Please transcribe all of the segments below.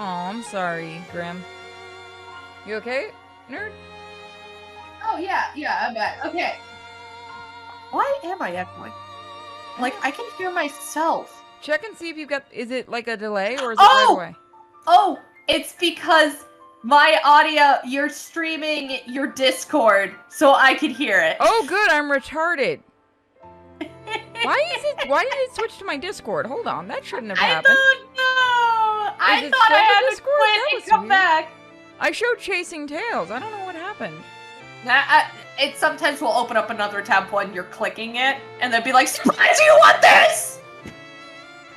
I'm sorry, Grim. You okay, nerd? Oh, yeah, I'm back. Okay. Why am I echoing? Like, I can hear myself. Check and see if you've got... Is it like a delay or is it right away? Oh, it's because my audio, you're streaming your Discord, so I could hear it. Oh, good, I'm retarded. Why did it switch to my Discord? Hold on, that shouldn't have happened. I don't know. I it thought still I the had to Discord? quit That and was come weird. back. I showed Chasing Tails. I don't know what happened. It sometimes will open up another tab when you're clicking it, and then be like, surprise, do you want this?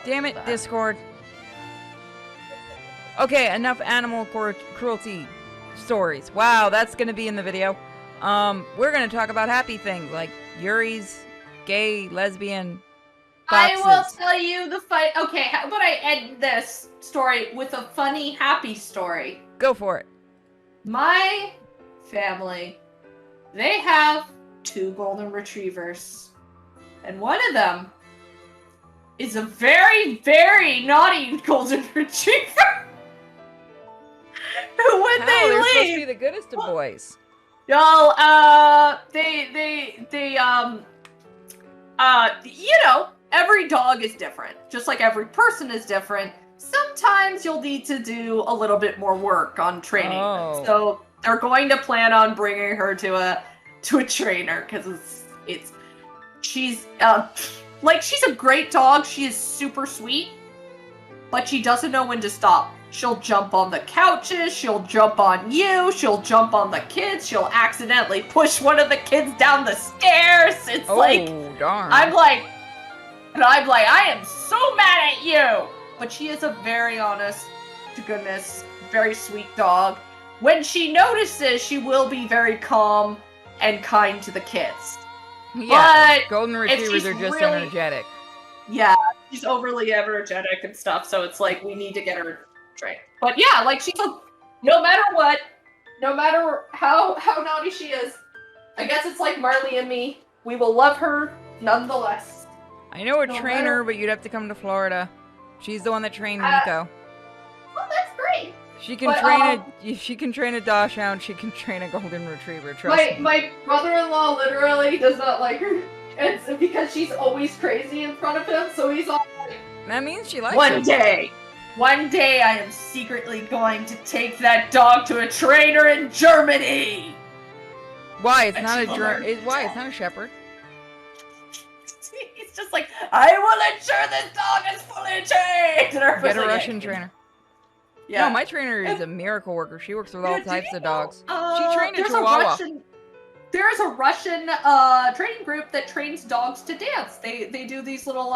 Damn it, Discord. Okay, enough animal cruelty stories. Wow, that's gonna be in the video. We're gonna talk about happy things like Yuri's gay, lesbian boxes. I will tell you the fight. Okay, how about I end this story with a funny, happy story? Go for it. My family, they have 2 golden retrievers. And one of them is a very, very naughty golden retriever. Who, when Hell, they they're supposed to leave, be the goodest of boys. y'all, you know, every dog is different. Just like every person is different. Sometimes you'll need to do a little bit more work on training them. So they're going to plan on bringing her to a trainer because she's she's a great dog. She is super sweet, but she doesn't know when to stop. She'll jump on the couches, she'll jump on you, she'll jump on the kids, she'll accidentally push one of the kids down the stairs. It's darn. I'm like, I am so mad at you. But she is a very honest to goodness, very sweet dog. When she notices, she will be very calm and kind to the kids. Yeah, but golden retrievers are just really energetic. Yeah, she's overly energetic and stuff, so it's like we need to get her trained. But yeah, like no matter what, no matter how naughty she is, I guess it's like Marley and me. We will love her nonetheless. I know a trainer, but you'd have to come to Florida. She's the one that trained Miko. Well, that's great. She can train a Dachshund. She can train a golden retriever. Trust me. My brother-in-law literally does not like her. It's because she's always crazy in front of him. So he's all like, that means she likes One day, I am secretly going to take that dog to a trainer in Germany. Why? It's not a Why? It's not a shepherd. He's just like, I will ensure this dog is fully trained. Get a Russian trainer. Yeah. No, my trainer is a miracle worker. She works with all types of dogs. She trained a Chihuahua. There is a Russian training group that trains dogs to dance. They do these little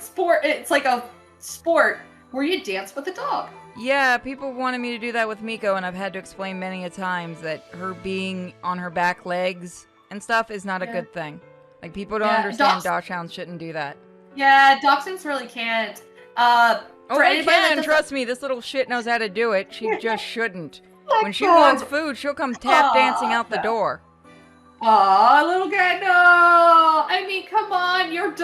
sport. It's like a sport where you dance with a dog. Yeah, people wanted me to do that with Miko, and I've had to explain many a times that her being on her back legs and stuff is not a good thing. Like, people don't understand Dachshunds shouldn't do that. Yeah, Dachshunds really can't. They can, trust me, this little shit knows how to do it. She just shouldn't. When she wants food, she'll come tap dancing out the door. Aw, little guy, no! I mean, come on, your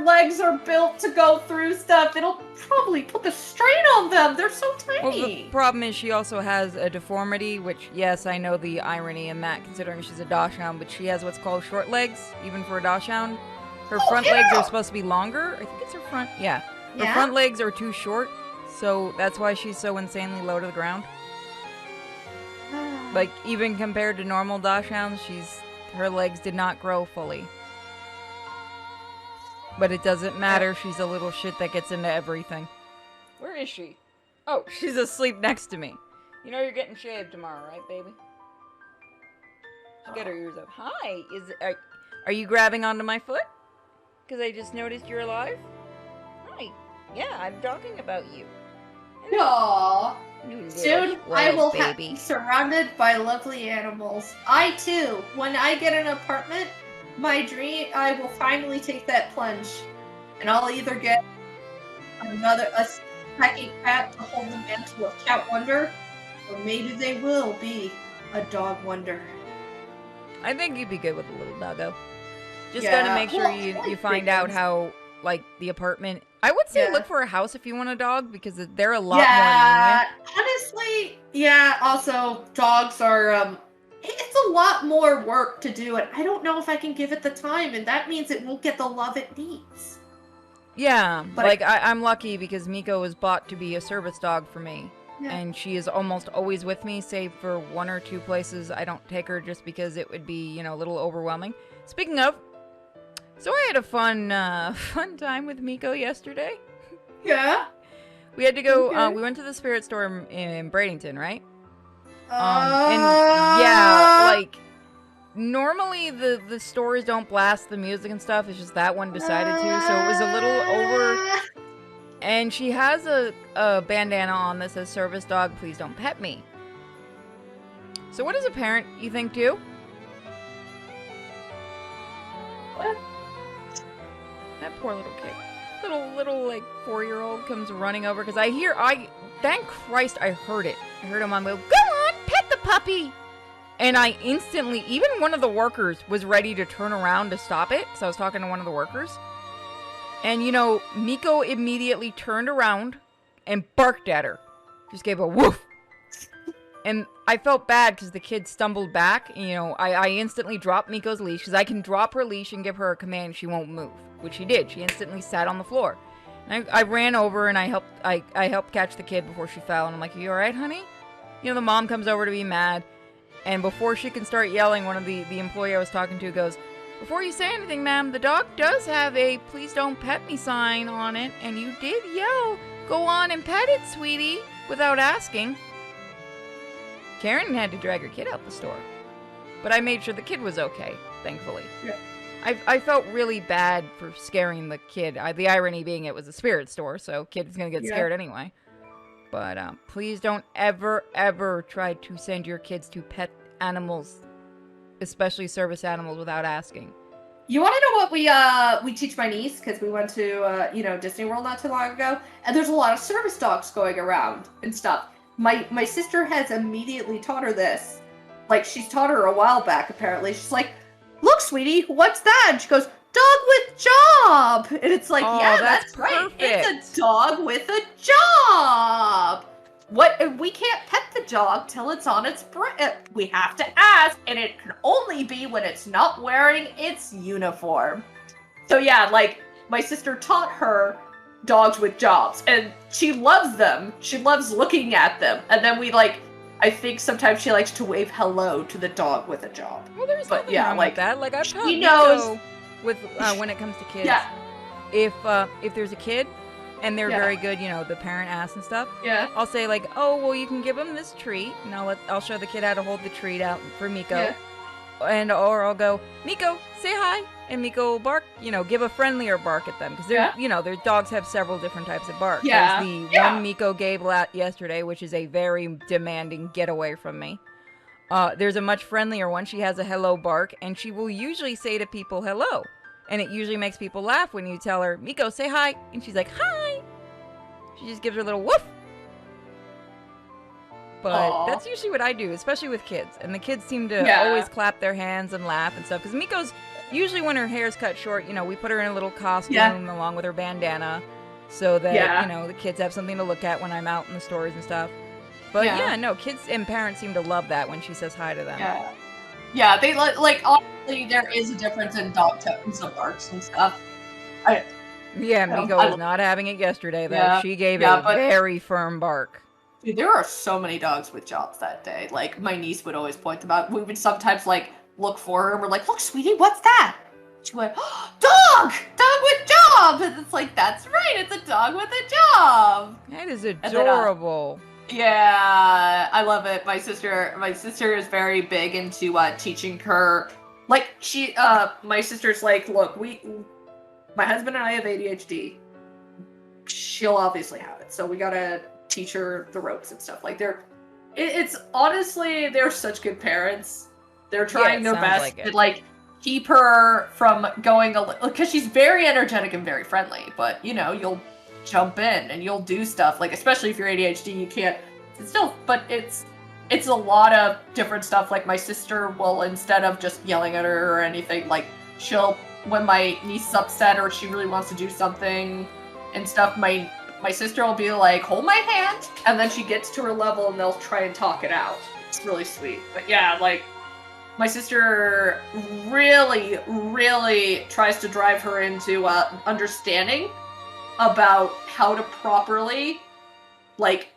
legs are built to go through stuff. It'll probably put the strain on them. They're so tiny. Well, the problem is she also has a deformity, which, yes, I know the irony in that, considering she's a Dachshund, but she has what's called short legs, even for a Dachshund. Her front legs are supposed to be longer. I think it's her front, Her front legs are too short, so that's why she's so insanely low to the ground. Like, even compared to normal Dachshunds, her legs did not grow fully. But it doesn't matter, she's a little shit that gets into everything. Where is she? Oh, she's asleep next to me. You know you're getting shaved tomorrow, right, baby? She got her ears up. Hi! Are you grabbing onto my foot? Because I just noticed you're alive? Hi. Yeah, I'm talking about you. Aww. Soon, I will be surrounded by lovely animals. I too, when I get an apartment, my dream, I will finally take that plunge, and I'll either get a packing cat to hold the mantle of Cat Wonder, or maybe they will be a Dog Wonder. I think you'd be good with a little doggo. Just gotta make sure you find out how, like, the apartment I would say Yeah. look for a house if you want a dog because they're a lot more lenient. Honestly, yeah. Also, dogs are it's a lot more work to do it. I don't know if I can give it the time, and that means it won't get the love it needs. Yeah, But like I'm lucky because Miko was bought to be a service dog for me. Yeah. And she is almost always with me, save for 1 or 2 places I don't take her just because it would be, a little overwhelming. Speaking of, so I had a fun time with Miko yesterday. Yeah. We had to go, Okay. we went to the spirit store in Bradenton, right? Normally the stores don't blast the music and stuff. It's just that one decided to, so it was a little over. And she has a bandana on that says service dog, please don't pet me. So what does a parent, you think, do? What? That poor little kid. Little like 4-year-old comes running over because thank Christ I heard it. I heard him on the go on, pet the puppy. And I instantly, even one of the workers was ready to turn around to stop it. So I was talking to one of the workers. And, Miko immediately turned around and barked at her. Just gave a woof. And I felt bad because the kid stumbled back. I instantly dropped Miko's leash because I can drop her leash and give her a command. She won't move, which she did. She instantly sat on the floor. And I ran over and I helped catch the kid before she fell. And I'm like, are you all right, honey? The mom comes over to be mad. And before she can start yelling, one of the employee I was talking to goes, before you say anything, ma'am, the dog does have a please don't pet me sign on it, and you did yell, go on and pet it, sweetie, without asking. Karen had to drag her kid out the store. But I made sure the kid was okay, thankfully. Yeah. I felt really bad for scaring the kid. The irony being it was a spirit store, so kid's gonna get scared anyway. But please don't ever try to send your kids to pet animals, especially service animals, without asking. You want to know what we teach my niece? Because we went to Disney World not too long ago, and there's a lot of service dogs going around and stuff. My sister has immediately taught her this. Like, she's taught her a while back, apparently. She's like, look, sweetie, what's that? And she goes, dog with job. And it's like, yeah, that's right. It's a dog with a job. What? We can't pet the dog till it's on its we have to ask, and it can only be when it's not wearing its uniform. So yeah, like, my sister taught her dogs with jobs, and she loves them. She loves looking at them. And then I think sometimes she likes to wave hello to the dog with a job. Well, there's nothing wrong with that. Like, I've taught knows with when it comes to kids. Yeah. If there's a kid and they're very good, the parent asks and stuff. Yeah. I'll say like, oh, well, you can give them this treat, and I'll show the kid how to hold the treat out for Miko. Yeah. Or I'll go, Miko, say hi, and Miko will bark. Give a friendlier bark at them because their dogs have several different types of bark. Yeah. There's the one Miko gave yesterday, which is a very demanding get away from me. There's a much friendlier one. She has a hello bark, and she will usually say to people hello. And it usually makes people laugh when you tell her, Miko, say hi. And she's like, hi. She just gives her a little woof. But Aww. that's usually what I do, especially with kids. And the kids seem to always clap their hands and laugh and stuff. Because Miko's, usually when her hair's cut short, we put her in a little costume along with her bandana. So that, the kids have something to look at when I'm out in the stores and stuff. But kids and parents seem to love that when she says hi to them. Yeah. Yeah, they like honestly, there is a difference in dog tones and barks and stuff. Miko was not having it yesterday, though. Yeah, she gave a very firm bark. Dude, there are so many dogs with jobs that day. Like, my niece would always point them out. We would sometimes, look for her, and we're like, look, sweetie, what's that? She went, oh, dog! Dog with job! And it's like, that's right, it's a dog with a job! That is adorable. Yeah, I love it. My sister is very big into teaching her. Like, my sister's like, look, my husband and I have ADHD. She'll obviously have it, so we gotta teach her the ropes and stuff. Like, it's honestly, they're such good parents. They're trying their best to keep her from going because she's very energetic and very friendly. But you'll jump in and you'll do stuff, like, especially if you're ADHD, you can't still, but it's a lot of different stuff. Like, my sister will, instead of just yelling at her or anything, like, when my niece is upset or she really wants to do something and stuff, my sister will be like, hold my hand, and then she gets to her level and they'll try and talk it out. It's really sweet. But yeah, like, my sister really, really tries to drive her into understanding about how to properly, like,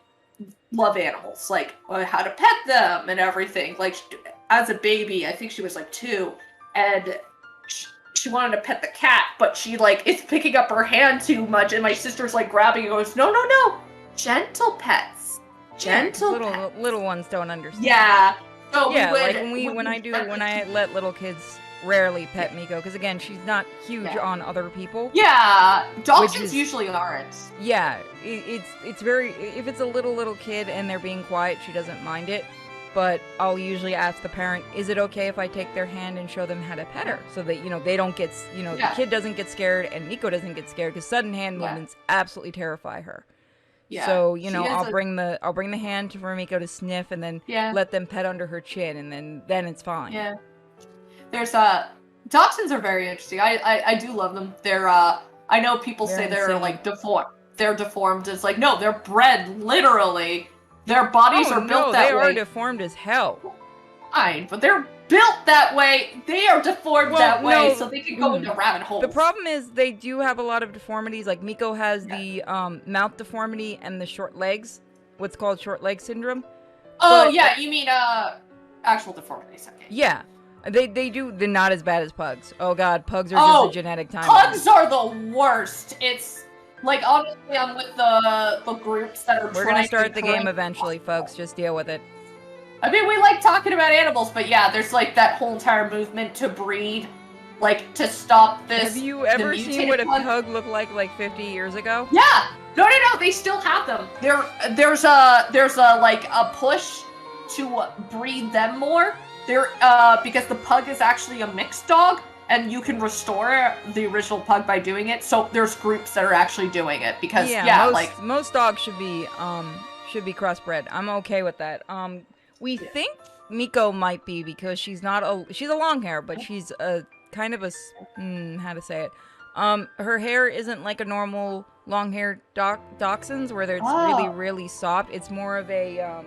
love animals. Like, how to pet them and everything. Like, as a baby, I think she was like 2, and she wanted to pet the cat, but she, like, is picking up her hand too much, and my sister's, like, grabbing and goes, no, no, no! Gentle pets. Gentle pets. Little ones don't understand. Yeah. So yeah, like when I let little kids rarely pet Miko, because again, she's not huge on other people. Yeah, Dachshunds usually aren't. Yeah, it's very, if it's a little kid and they're being quiet, she doesn't mind it. But I'll usually ask the parent, is it okay if I take their hand and show them how to pet her? So that, they don't get, the kid doesn't get scared and Miko doesn't get scared, because sudden hand movements absolutely terrify her. Yeah. So, I'll bring the hand for Miko to sniff, and then let them pet under her chin, and then it's fine. Yeah. There's Dachshunds are very interesting. I do love them. They're I know people say they're like deformed. They're deformed. It's like, no, they're bred literally. Their bodies are built that way. They are deformed as hell. Fine, but they're built that way. They are deformed that way, so they can go into rabbit holes. The problem is they do have a lot of deformities. Like Miko has the mouth deformity and the short legs, what's called short leg syndrome. Oh, but, yeah, you mean actual deformities. Okay. Yeah. They're not as bad as pugs. Oh god, pugs are just a genetic time. Pugs are the worst. It's like, honestly, I'm with the groups that are We're gonna start the game eventually, folks. Just deal with it. I mean, we like talking about animals, but yeah, there's like that whole entire movement to breed, like to stop this. Have you ever seen what a pug looked like 50 years ago? Yeah. No, they still have them. There's a like a push to breed them more. Because the pug is actually a mixed dog, and you can restore the original pug by doing it. So there's groups that are actually doing it because most dogs should be crossbred. I'm okay with that. We think Miko might be, because she's a long hair, but she's a kind of a how to say it. Her hair isn't like a normal long hair dachshund's where it's really, really soft. It's more of a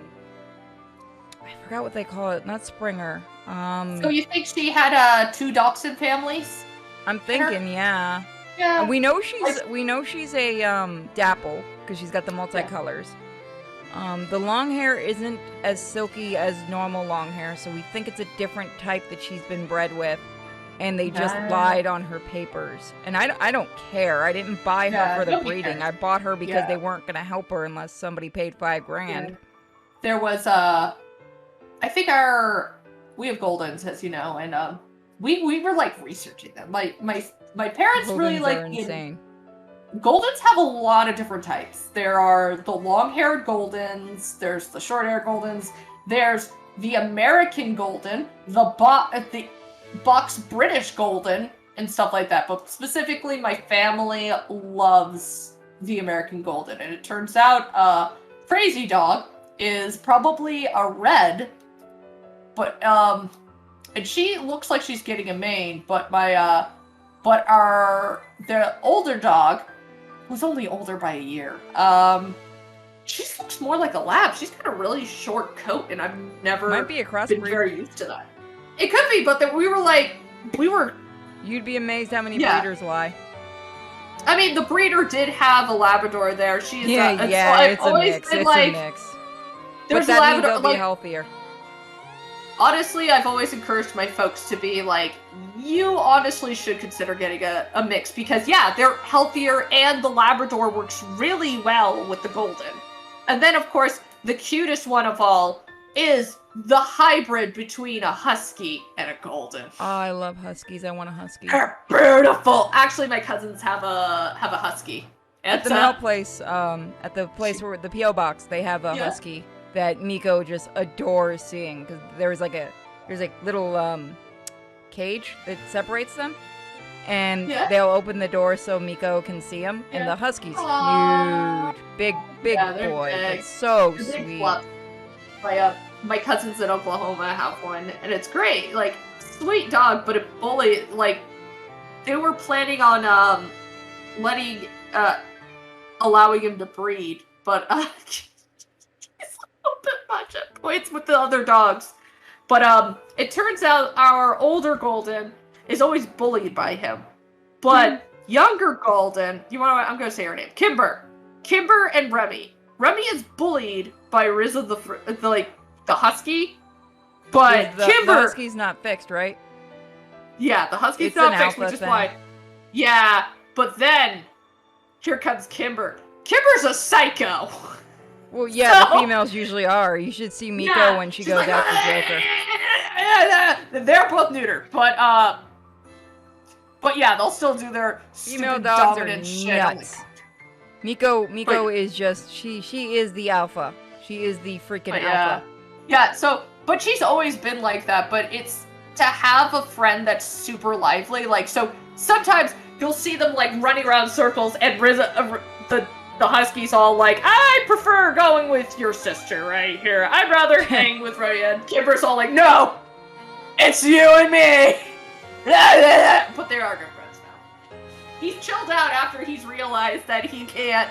I forgot what they call it. Not Springer. So you think she had 2 dachshund families? I'm thinking, yeah. Yeah. We know she's a dapple because she's got the multicolors. The long hair isn't as silky as normal long hair, so we think it's a different type that she's been bred with, and they just lied on her papers. And I don't care. I didn't buy her for the breeding. Cares. I bought her because they weren't going to help her unless somebody paid $5,000. Yeah. There was I think we have Goldens, as you know, and we were like researching them. My parents Goldens really like insane. Goldens have a lot of different types. There are the long-haired Goldens, there's the short-haired Goldens, there's the American Golden, the box British Golden, and stuff like that. But specifically, my family loves the American Golden, and it turns out Crazy Dog is probably a red, but and she looks like she's getting a mane, but the older dog, who's only older by a year, she looks more like a lab. She's got a really short coat, and I've never Might be a crossbreed. been very used to that. It could be, but You'd be amazed how many breeders lie. I mean, the breeder did have a Labrador there. It's a mix. It's a mix. But that means they'll be healthier. Honestly, I've always encouraged my folks to be like, you honestly should consider getting a mix, because they're healthier, and the Labrador works really well with the Golden. And then, of course, the cutest one of all is the hybrid between a Husky and a Golden. Oh, I love Huskies. I want a Husky. They're beautiful. Actually, my cousins have a Husky. At the mail place, at the place where the P.O. box, they have a Husky that Miko just adores seeing, because there's like little cage that separates them, and they'll open the door so Miko can see them, and the Husky's huge, big boy. Big. It's so They're sweet. My cousins in Oklahoma have one, and it's great. Like, sweet dog, but it bully. Like, they were planning on letting allowing him to breed, but he's a little bit much at points with the other dogs. But it turns out our older Golden is always bullied by him. But younger Golden, I'm gonna say her name, Kimber. Kimber and Remy. Remy is bullied by Rizza the husky. But Kimber, the husky's not fixed, right? Yeah, the husky's not fixed, which is why. Yeah, but then here comes Kimber. Kimber's a psycho. Well, yeah, the females usually are. You should see Miko when she goes after Joker. They're both neuter, but yeah, they'll still do their female stupid dogs dominant are shit. nuts. Miko is just she is the alpha. She is the freaking alpha. Yeah, but she's always been like that, but it's to have a friend that's super lively, so sometimes you'll see them running around circles and Rizza, the husky's all like, I prefer going with your sister right here. I'd rather hang with Raya. And Kimber's all like, no, it's you and me. But they are good friends now. He's chilled out after he's realized that he can't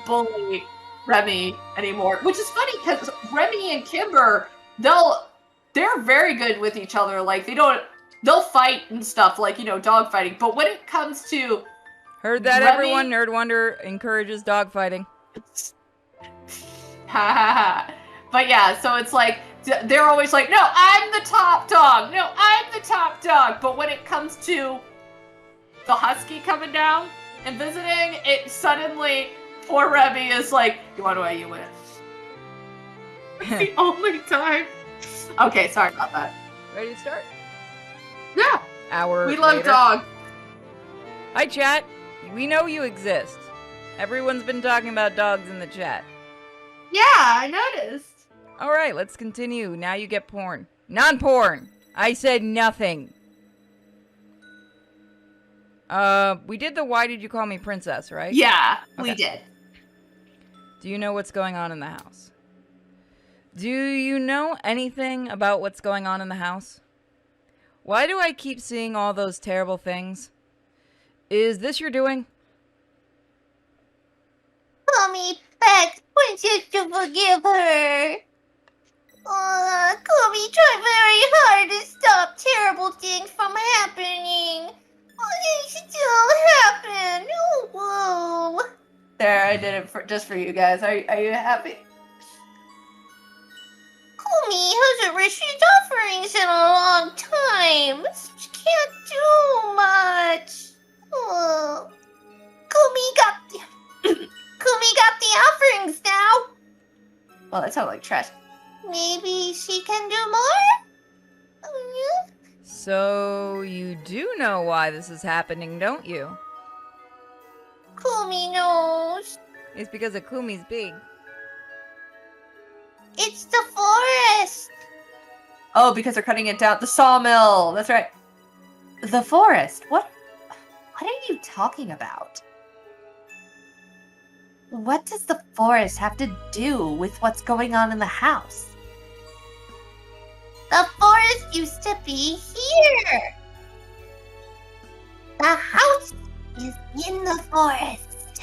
bully Remy anymore, which is funny because Remy and Kimber, they're very good with each other. They'll fight and stuff, dog fighting. But when it comes to heard that, Remy, everyone, Nerd Wonder encourages dog fighting. But yeah, so it's they're always like, no, I'm the top dog. No, I'm the top dog. But when it comes to the husky coming down and visiting, it suddenly, poor Remy is like, you want to weigh you with? It's the only time. Okay, sorry about that. Ready to start? Yeah. We love later. dogs. Hi, chat. We know you exist. Everyone's been talking about dogs in the chat. Yeah, I noticed. Alright, let's continue. Now you get porn. Non-porn! I said nothing. We did the why did you call me princess, right? Yeah, okay. We did. Do you know what's going on in the house? Do you know anything about what's going on in the house? Why do I keep seeing all those terrible things? Is this your doing? Mommy begs Princess to forgive her. Kobe tried very hard to stop terrible things from happening. They still happen. Oh, whoa. There, I did it just for you guys. Are you happy? Komi hasn't received offerings in a long time. She can't do much. Oh. Komi got the offerings now. Well, that sounds like trash. Maybe she can do more? So, you do know why this is happening, don't you? Kumi knows. It's because of Kumi's big. It's the forest. Oh, because they're cutting it down. The sawmill. That's right. The forest. What are you talking about? What does the forest have to do with what's going on in the house? The forest used to be here. The house is in the forest.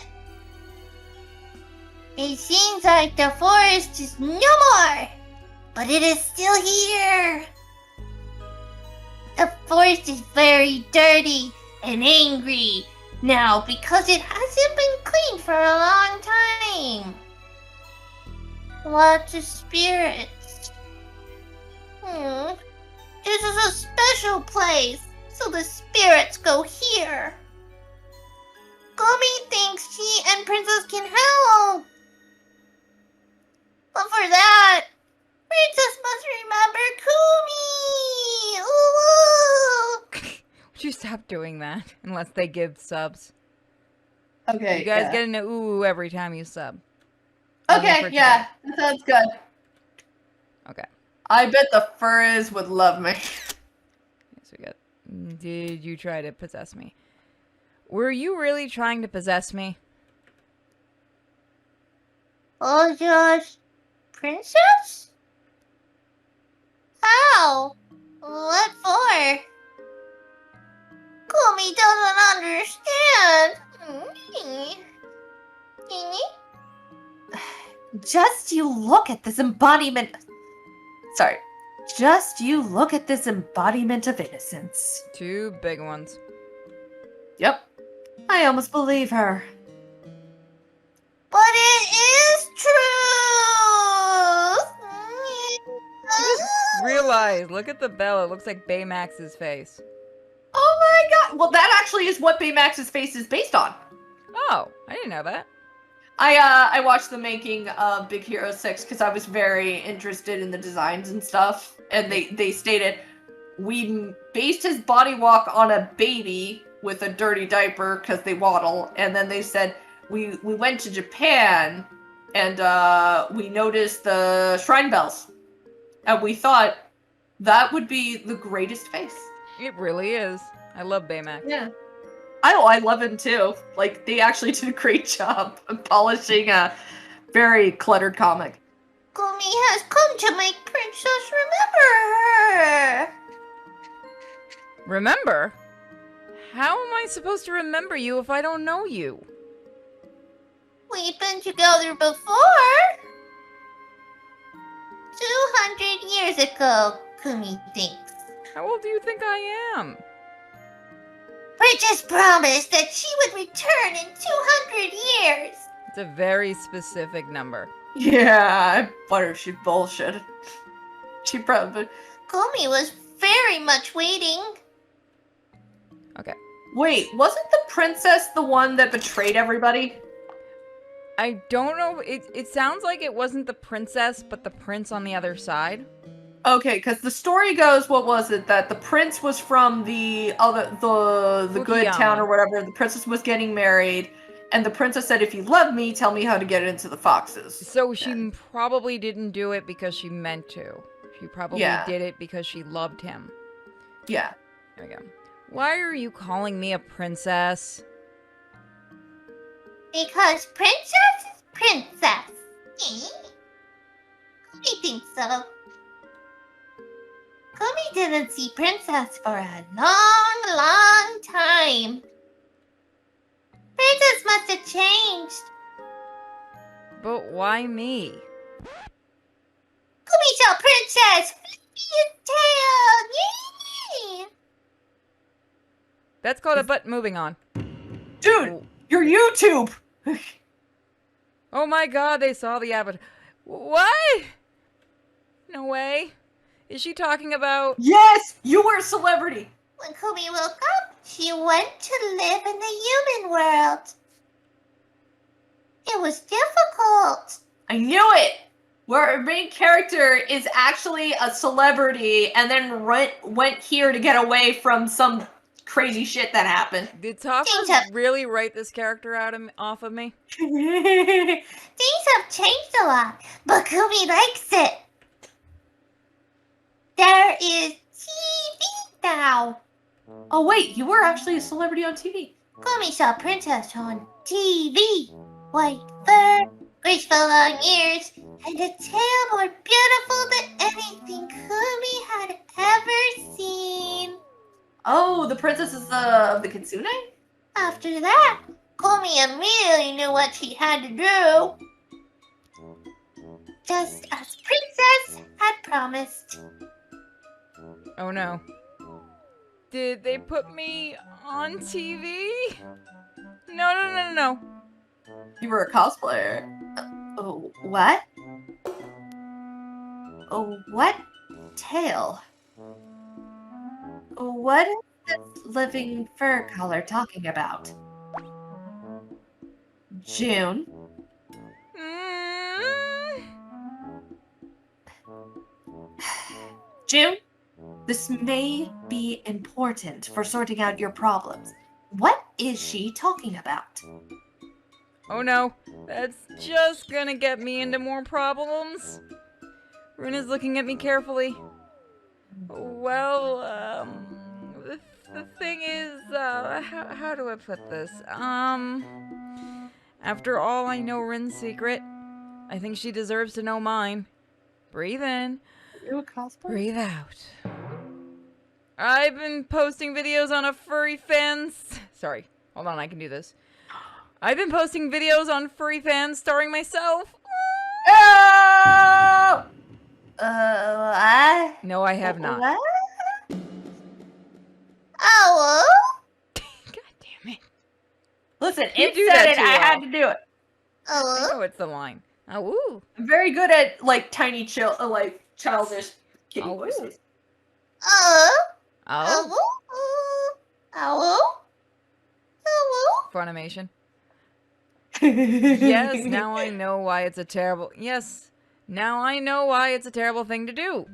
It seems like the forest is no more, but it is still here. The forest is very dirty and angry now because it hasn't been cleaned for a long time. Lots of spirits. This is a special place, so the spirits go here. Gummy thinks she and Princess can help. But for that, Princess must remember Kumi! Ooh. Would you stop doing that? Unless they give subs. Okay, you guys get an ooh every time you sub. Okay, yeah, that sounds good. Okay. I bet the furries would love me. So we got, did you try to possess me? Were you really trying to possess me? Oh, Josh. Princess? How? What for? Kumi doesn't understand. Just you look at this embodiment. Sorry. Just you look at this embodiment of innocence. 2 big ones. Yep. I almost believe her. But it is true! Realize, look at the bell. It looks like Baymax's face. Oh my god! Well, that actually is what Baymax's face is based on. Oh, I didn't know that. I watched the making of Big Hero 6 because I was very interested in the designs and stuff. And they stated, we based his body walk on a baby with a dirty diaper because they waddle. And then they said, we went to Japan and we noticed the shrine bells. And we thought that would be the greatest face. It really is. I love Baymax. Yeah. I love him too. Like, they actually did a great job of polishing a very cluttered comic. Gumi has come to make Princess remember her. Remember? How am I supposed to remember you if I don't know you? We've been together before. 200 years ago, Gumi thinks. How old do you think I am? Princess promised that she would return in 200 years. It's a very specific number. Yeah, I wonder if she bullshit. She probably... Gumi was very much waiting. Okay. Wait, wasn't the princess the one that betrayed everybody? I don't know. It sounds like it wasn't the princess, but the prince on the other side. Okay, because the story goes, what was it? That the prince was from the good town or whatever. The princess was getting married, and the princess said, if you love me, tell me how to get into the foxes. So she probably didn't do it because she meant to. She probably did it because she loved him. Yeah. There we go. Why are you calling me a princess? Because princess is princess. I think so. Gumi didn't see Princess for a long, long time. Princess must have changed. But why me? Gumi saw Princess flipping his tail. Yay! That's called a butt. Moving on. Dude, your YouTube! Oh my god, they saw the avatar. What? No way. Is she talking about... Yes! You were a celebrity! When Gumi woke up, she went to live in the human world. It was difficult. I knew it! Where our main character is actually a celebrity and then went here to get away from some crazy shit that happened. Did Topper really write this character off of me? Things have changed a lot, but Gumi likes it. There is TV now. Oh wait, you were actually a celebrity on TV. Gumi saw Princess on TV. White fur, graceful long ears, and a tail more beautiful than anything Gumi had ever seen. Oh, the princess is of the Kitsune? After that, Gumi immediately knew what she had to do. Just as Princess had promised. Oh no. Did they put me on TV? No. You were a cosplayer. Oh, what? Oh, what? Tail. What is this living fur color talking about? June. June, this may be important for sorting out your problems. What is she talking about? Oh no, that's just gonna get me into more problems. Runa's looking at me carefully. Well, the thing is, how do I put this? After all I know Rin's secret, I think she deserves to know mine. Breathe in. You a cosplayer? Breathe out. I've been posting videos on a furry fence. Sorry, hold on, I can do this. I've been posting videos on furry fans starring myself. Oh! What? No, I have not. What? Oh. God damn it. Listen, You it do said that it. too I had well. to do it. I Oh. know it's the line. Oh, woo. I'm very good at like tiny like childish kitty Oh. voices. Oh. Oh. Oh. Oh. Oh. Funimation. Yes, now I know why it's a terrible... Yes, now I know why it's a terrible thing to do.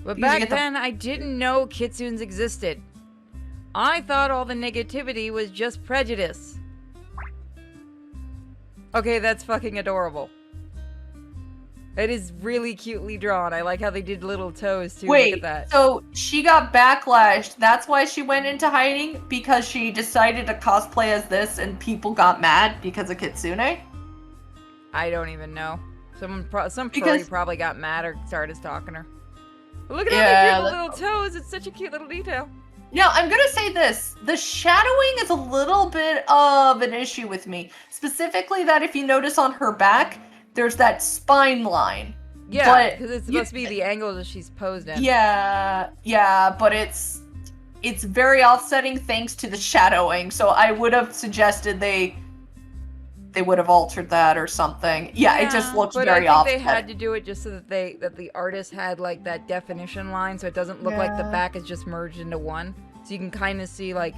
But You gotta back get the- then, I didn't know kitsunes existed. I thought all the negativity was just prejudice. Okay, that's fucking adorable. It is really cutely drawn. I like how they did little toes, too. Look Wait, at that. so she got backlashed. That's why she went into hiding? Because she decided to cosplay as this and people got mad because of Kitsune? I don't even know. Some furry Because- probably got mad or started stalking her. But look at Yeah, how they did the that's- little toes. It's such a cute little detail. Now, I'm gonna say this. The shadowing is a little bit of an issue with me. Specifically that if you notice on her back, there's that spine line. Yeah, But because it's you- supposed to be the angle that she's posed in. Yeah, but it's very offsetting thanks to the shadowing. So I would have suggested they would have altered that or something. Yeah, it just looks but very I think offsetting. they had to do it just so that the artist had like that definition line, so it doesn't look like the Yeah. back is just merged into one. So you can kind of see like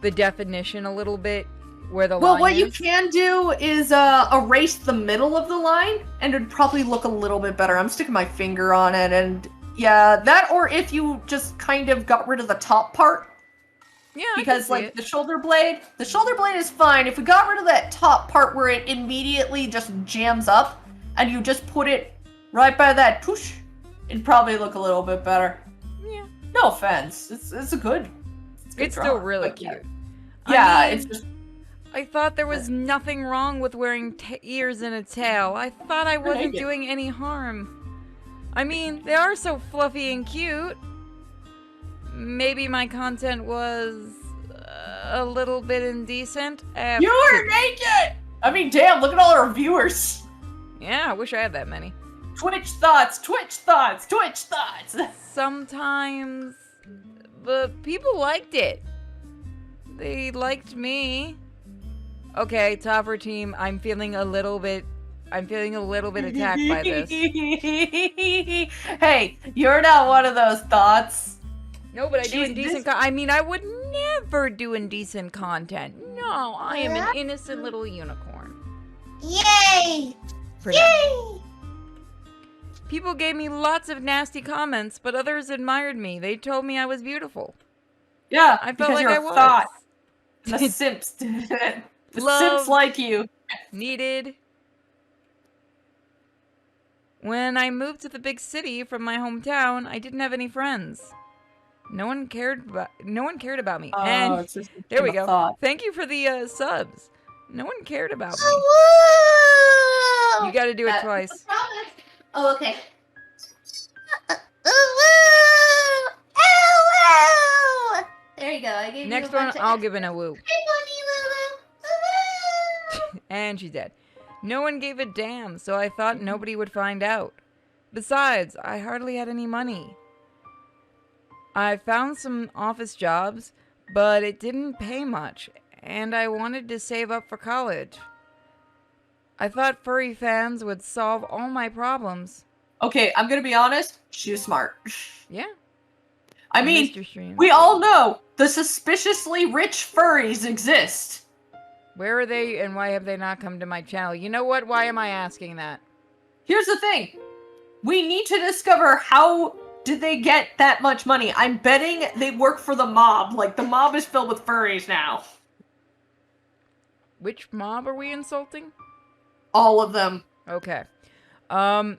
the definition a little bit where the Well, line what is. you can do is erase the middle of the line, and it'd probably look a little bit better. I'm sticking my finger on it, and yeah, that, or if you just kind of got rid of the top part, Yeah, I can because see like it. the shoulder blade is fine. If we got rid of that top part where it immediately just jams up, and you just put it right by that tush, it'd probably look a little bit better. Yeah, No offense, it's a good. Good it's still drawing, really but cute. Yeah, I mean, it's just. I thought there was nothing wrong with wearing ears and a tail. I thought I wasn't naked. doing any harm. I mean, they are so fluffy and cute. Maybe my content was a little bit indecent. You were naked! I mean, damn, look at all our viewers. Yeah, I wish I had that many. Twitch thoughts, Twitch thoughts, Twitch thoughts. Sometimes, but people liked it. They liked me. Okay, Topper team, I'm feeling a little bit attacked by this. Hey, you're not one of those thoughts. No, but I do She's indecent I mean, I would never do indecent content. No, I am an innocent little unicorn. Yay! For now. Yay! People gave me lots of nasty comments, but others admired me. They told me I was beautiful. Yeah, I felt because like you're I a was. thought. And the simps did it. The Love. simps like you. Needed. When I moved to the big city from my hometown, I didn't have any friends. No one cared about me. And it's just there we a go. thought. Thank you for the subs. No one cared about me. Oh, woo! You got to do it twice. Oh, okay. Oh, woo! Oh, woo! There you go. I gave Next you a one, bunch of- I'll give it a woo. Hey, Bunny Lulu. Woo! And she's dead. No one gave a damn, so I thought nobody would find out. Besides, I hardly had any money. I found some office jobs, but it didn't pay much, and I wanted to save up for college. I thought furry fans would solve all my problems. Okay, I'm gonna be honest. She was smart. Yeah. I mean, missed your stream. we all know the suspiciously rich furries exist. Where are they, and why have they not come to my channel? You know what? Why am I asking that? Here's the thing. We need to discover how did they get that much money. I'm betting they work for the mob. Like, the mob is filled with furries now. Which mob are we insulting? All of them. Okay. I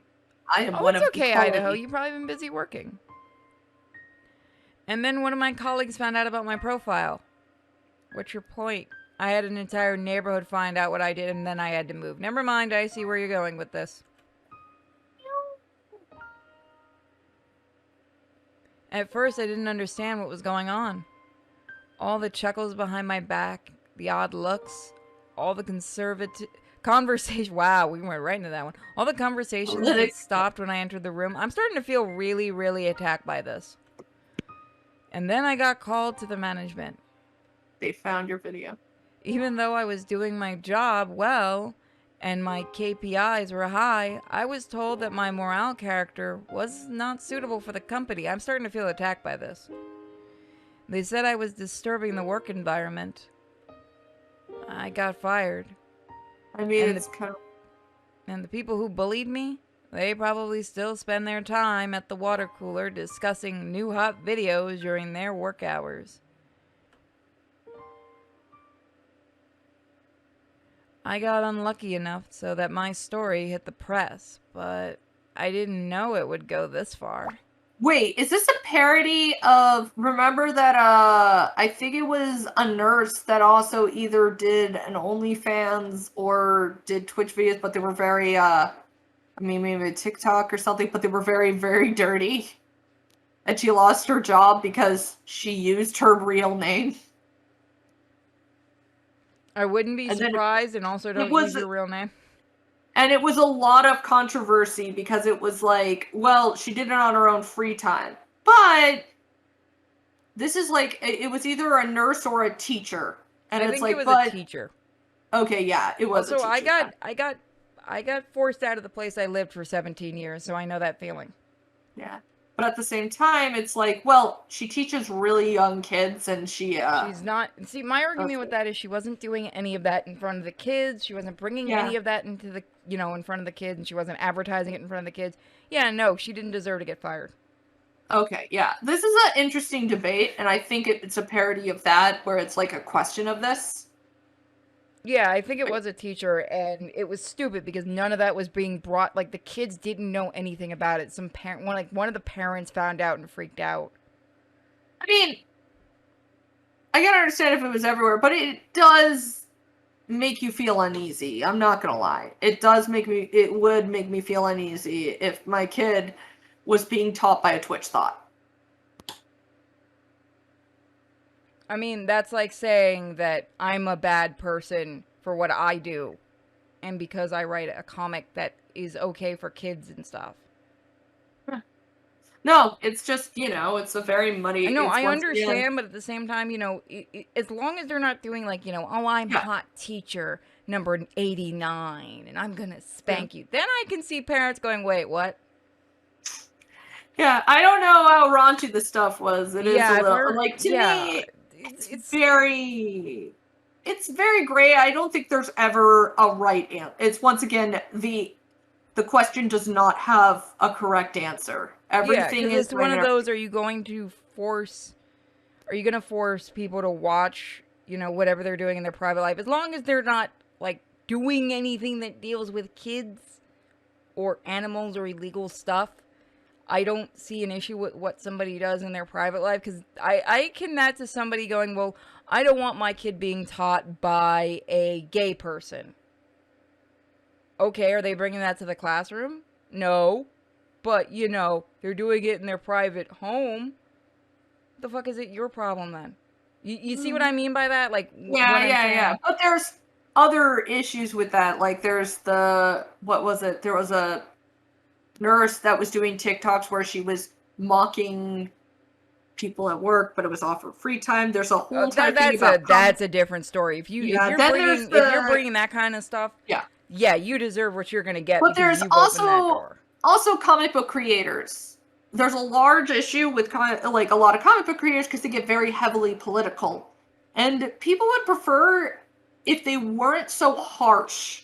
am Oh, one it's of okay, the Idaho. colony. You've probably been busy working. And then one of my colleagues found out about my profile. What's your point? I had an entire neighborhood find out what I did, and then I had to move. Never mind, I see where you're going with this. At first, I didn't understand what was going on. All the chuckles behind my back, the odd looks, all the conversation. Wow, we went right into that one. All the conversations that stopped when I entered the room. I'm starting to feel really, really attacked by this. And then I got called to the management. They found your video. Even though I was doing my job well and my KPIs were high, I was told that my morale character was not suitable for the company. I'm starting to feel attacked by this. They said I was disturbing the work environment. I got fired. I mean, it's kind of... And the people who bullied me, they probably still spend their time at the water cooler discussing new hot videos during their work hours. I got unlucky enough so that my story hit the press, but I didn't know it would go this far. Wait, is this a parody of, remember that, I think it was a nurse that also either did an OnlyFans or did Twitch videos, but they were very, maybe a TikTok or something, but they were very, very dirty. And she lost her job because she used her real name. I wouldn't be surprised, and also don't use your real name. And it was a lot of controversy because it was like, well, she did it on her own free time. But this is like, it was either a nurse or a teacher. And I it's think like, it was a teacher. Okay, yeah, it was also, a teacher. I got forced out of the place I lived for 17 years, so I know that feeling. Yeah. But at the same time, it's like, well, she teaches really young kids, and she's not... See, my argument with that is she wasn't doing any of that in front of the kids. She wasn't bringing any of that into the, in front of the kids, and she wasn't advertising it in front of the kids. Yeah, no, she didn't deserve to get fired. Okay, yeah. This is an interesting debate, and I think it's a parody of that, where it's like a question of this. Yeah, I think it was a teacher, and it was stupid because none of that was being brought. Like, the kids didn't know anything about it. One of the parents found out and freaked out. I mean, I can understand if it was everywhere, but it does make you feel uneasy. I'm not gonna lie. It would make me feel uneasy if my kid was being taught by a Twitch thought. I mean, that's like saying that I'm a bad person for what I do, and because I write a comic that is okay for kids and stuff. No, it's just, it's a very muddy... No, I understand, but at the same time, as long as they're not doing like, oh, I'm hot teacher number 89, and I'm gonna spank you. Then I can see parents going, wait, what? Yeah, I don't know how raunchy the stuff was. It is a little, like, to me... It's very gray. I don't think there's ever a right answer. It's, once again, the question does not have a correct answer. Everything is one of those. Are you going to force people to watch, whatever they're doing in their private life, as long as they're not like doing anything that deals with kids or animals or illegal stuff? I don't see an issue with what somebody does in their private life, because I akin that to somebody going, well, I don't want my kid being taught by a gay person. Okay, are they bringing that to the classroom? No. But, they're doing it in their private home. What the fuck is it your problem then? You see what I mean by that? Like, yeah. But there's other issues with that. Like, there's what was it? There was a nurse that was doing TikToks where she was mocking people at work, but it was off her free time. There's a whole thing about that's a different story. If you're bringing that kind of stuff, yeah, you deserve what you're gonna get. But there's also comic book creators. There's a large issue with a lot of comic book creators because they get very heavily political, and people would prefer if they weren't so harsh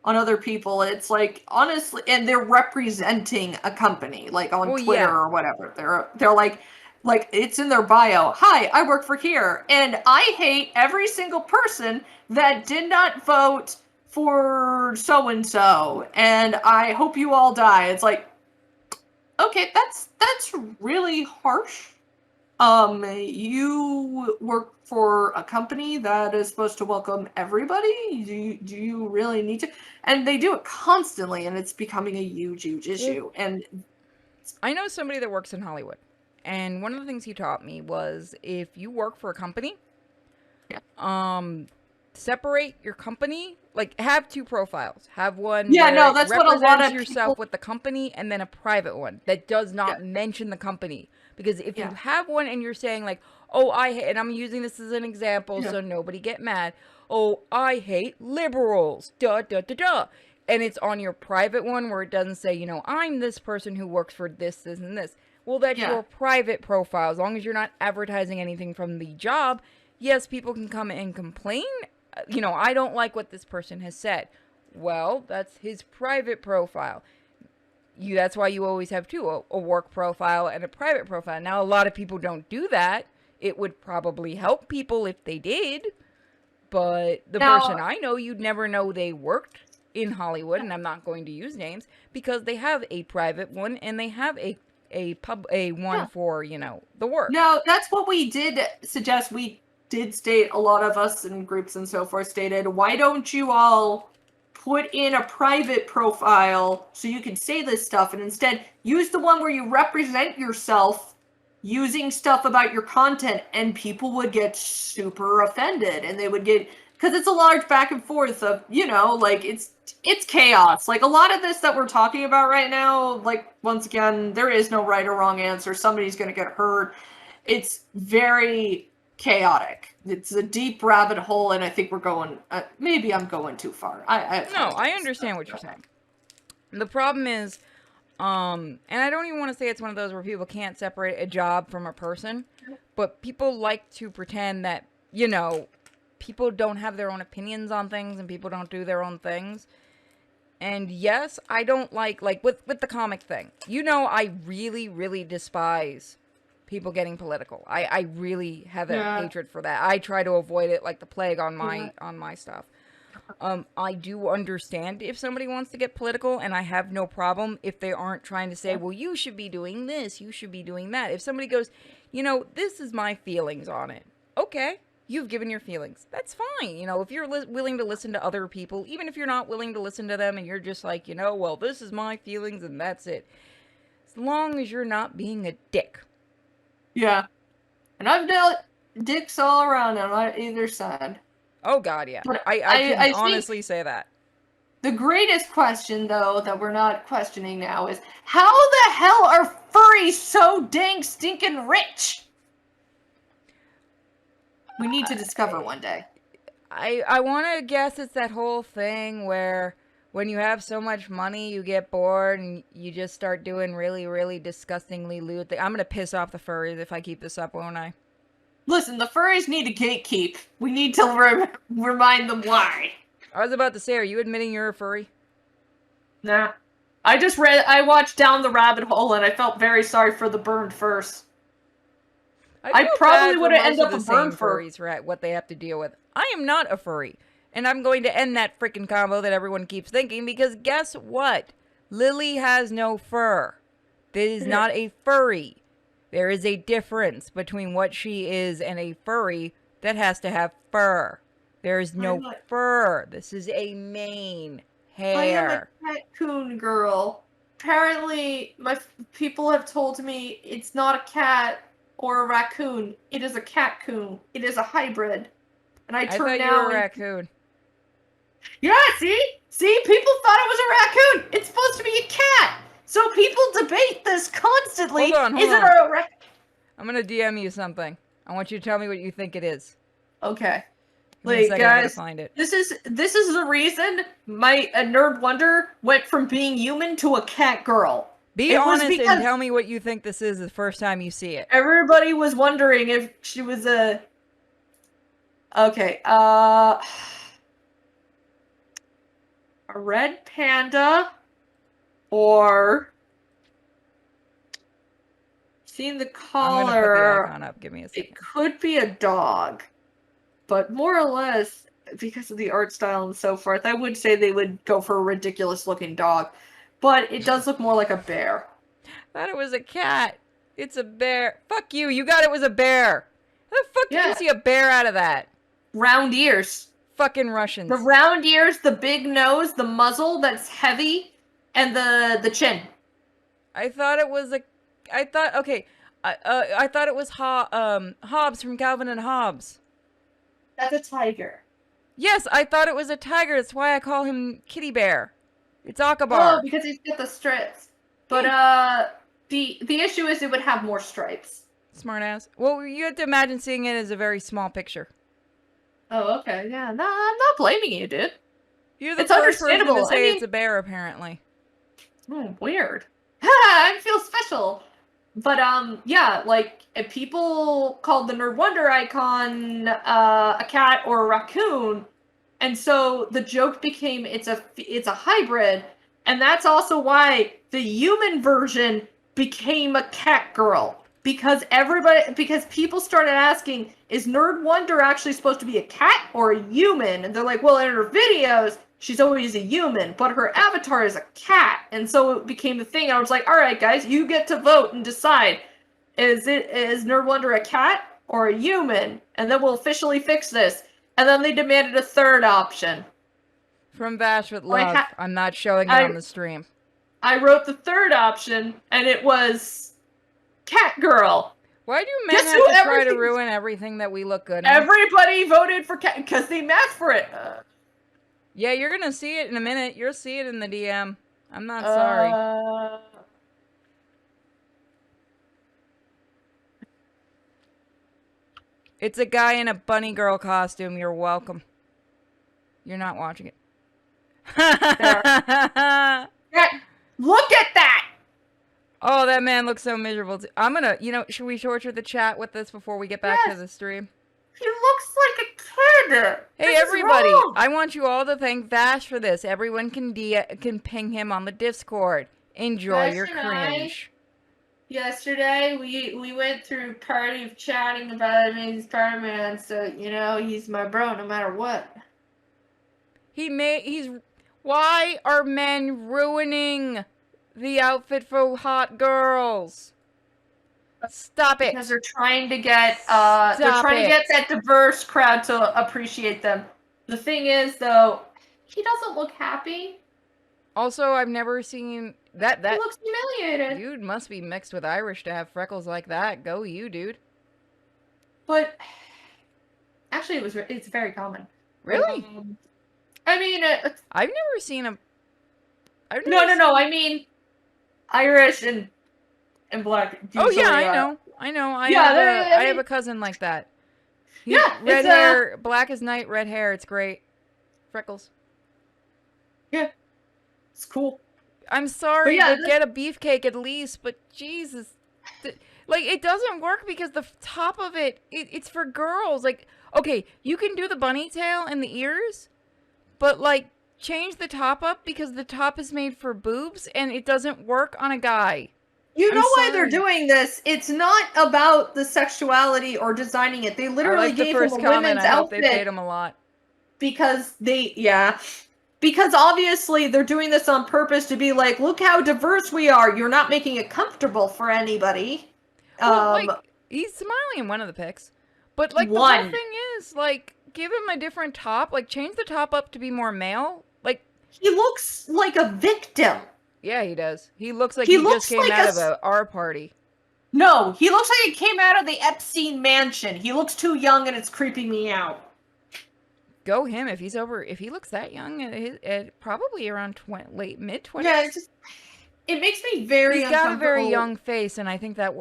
on other people. It's like, honestly, and they're representing a company, like on Twitter or whatever. They're like it's in their bio. Hi, I work for here, and I hate every single person that did not vote for so and so, and I hope you all die. It's like, okay, that's really harsh. You work for a company that is supposed to welcome everybody. Do you really need to? And they do it constantly, and it's becoming a huge issue. And I know somebody that works in Hollywood, and one of the things he taught me was if you work for a company, separate your company. Like, have 2 profiles. Have one that's what a lot of yourself with the company, and then a private one that does not mention the company. Because if you have one and you're saying like, oh, and I'm using this as an example so nobody get mad. Oh, I hate liberals. Duh, duh, duh, duh. And it's on your private one where it doesn't say, you know, I'm this person who works for this, this, and this. Well, that's your private profile. As long as you're not advertising anything from the job, yes, people can come and complain. You know, I don't like what this person has said. Well, that's his private profile. That's why you always have 2, a work profile and a private profile. Now, a lot of people don't do that. It would probably help people if they did. But the person I know, you'd never know they worked in Hollywood, and I'm not going to use names, because they have a private one and they have a one for, you know, the work. No, that's what we did suggest. We did state, a lot of us in groups and so forth stated, why don't you all put in a private profile so you can say this stuff, and instead use the one where you represent yourself using stuff about your content, and people would get super offended, and they would get, because it's a large back and forth of, you know, like, it's chaos. Like, a lot of this that we're talking about right now, like, once again, there is no right or wrong answer. Somebody's going to get hurt. It's very chaotic. It's a deep rabbit hole, and I think we're going, maybe I'm going too far. I understand what you're saying. The problem is, and I don't even want to say it's one of those where people can't separate a job from a person, but people like to pretend that, you know, people don't have their own opinions on things and people don't do their own things. And yes, I don't like with the comic thing. You know, I really, really despise people getting political. I really have a hatred for that. I try to avoid it like the plague on my stuff. I do understand if somebody wants to get political, and I have no problem if they aren't trying to say, well, you should be doing this, you should be doing that. If somebody goes, you know, this is my feelings on it. Okay, you've given your feelings. That's fine. You know, if you're willing to listen to other people, even if you're not willing to listen to them and you're just like, you know, well, this is my feelings and that's it. As long as you're not being a dick. Yeah. And I've dealt dicks all around on either side. Oh, God, yeah. I can honestly say that. The greatest question, though, that we're not questioning now is, how the hell are furries so dang stinking rich? We need to discover one day. I want to guess it's that whole thing where when you have so much money, you get bored and you just start doing really, really disgustingly lewd things. I'm going to piss off the furries if I keep this up, won't I? Listen, the furries need a gatekeep. We need to remind them why. I was about to say, are you admitting you're a furry? Nah. I watched Down the Rabbit Hole and I felt very sorry for the burned furs. I probably would have ended up a burned furries for what they have to deal with. I am not a furry. And I'm going to end that freaking combo that everyone keeps thinking, because guess what? Lily has no fur. That is not a furry. There is a difference between what she is and a furry that has to have fur. There is no fur. This is a mane. Hair. I am a raccoon girl. Apparently, people have told me it's not a cat or a raccoon. It is a cat-coon. It is a hybrid. And I thought you were a raccoon. Yeah, see? See? People thought it was a raccoon. It's supposed to be a cat. So people debate this constantly. Hold on. Is it a raccoon? I'm going to DM you something. I want you to tell me what you think it is. Okay. Like, guys, this is the reason my Nerd Wonder went from being human to a cat girl. Be honest and tell me what you think this is the first time you see it. Everybody was wondering if she was a... Okay, a red panda, or... Seeing the collar... I'm gonna put the icon up. Give me a second. It could be a dog. But more or less, because of the art style and so forth, I would say they would go for a ridiculous-looking dog. But it does look more like a bear. I thought it was a cat. It's a bear. Fuck you. You got it was a bear. How the fuck did you see a bear out of that? Round ears. Fucking Russians. The round ears, the big nose, the muzzle that's heavy, and the chin. I thought it was a... I thought it was Hobbs from Calvin and Hobbes. That's a tiger. Yes, I thought it was a tiger. That's why I call him Kitty Bear. It's Oh, Akabar. because he's got the strips. But the issue is it would have more stripes. Smart ass. Well, you have to imagine seeing it as a very small picture. Oh, okay. Yeah, no, I'm not blaming you, dude. You're the It's first person to understandable. say it's a bear, apparently. Oh, weird. I feel special. But yeah, like if people called the Nerd Wonder icon a cat or a raccoon, and so the joke became it's a hybrid, and that's also why the human version became a cat girl. Because people started asking, is Nerd Wonder actually supposed to be a cat or a human? And they're like, well, in her videos, she's always a human, but her avatar is a cat. And so it became the thing. I was like, all right, guys, you get to vote and decide. Is Nerd Wonder a cat or a human? And then we'll officially fix this. And then they demanded a third option. From Bash with Love. I'm not showing it on the stream. I wrote the third option, and it was Cat Girl. Why do men have to try to ruin everything that we look good in? Everybody voted for Cat because they matched for it. Yeah, you're gonna see it in a minute. You'll see it in the DM. I'm not sorry. It's a guy in a bunny girl costume. You're welcome. You're not watching it. Look at that! Oh, that man looks so miserable. I'm gonna, should we torture the chat with this before we get back to the stream? He looks like a kid. Hey, everybody! I want you all to thank Vash for this. Everyone can ping him on the Discord. Enjoy your cringe. Yesterday, we went through party of chatting about Amazing Spider-Man, so, he's my bro no matter what. Why are men ruining the outfit for hot girls? Stop it. Because they're trying to get that diverse crowd to appreciate them. The thing is, though, he doesn't look happy. Also, I've never seen that. He looks humiliated. Dude must be mixed with Irish to have freckles like that. Go you, dude. But actually, it's very common. Really? I mean, I've never seen a. No. I mean, Irish and black. Oh yeah, I know. I have a cousin like that. Red hair, black as night, red hair. It's great. Freckles. Yeah, it's cool. I'm sorry to get a beefcake at least, but Jesus, like it doesn't work because the top of it's for girls. Like, okay, you can do the bunny tail and the ears, but like change the top up because the top is made for boobs and it doesn't work on a guy. You know why they're doing this? It's not about the sexuality or designing it. They literally gave him a women's outfit. They paid him a lot. Because because obviously they're doing this on purpose to be like, look how diverse we are. You're not making it comfortable for anybody. Well, he's smiling in one of the pics. But like the whole thing is like give him a different top. Like change the top up to be more male. Like he looks like a victim. Yeah, he does. He looks like he just came out of our party. No, he looks like he came out of the Epstein mansion. He looks too young and it's creeping me out. Go him if he looks that young at probably around late mid-20s. Yeah, it makes me very uncomfortable. He's got a very young face, and I think that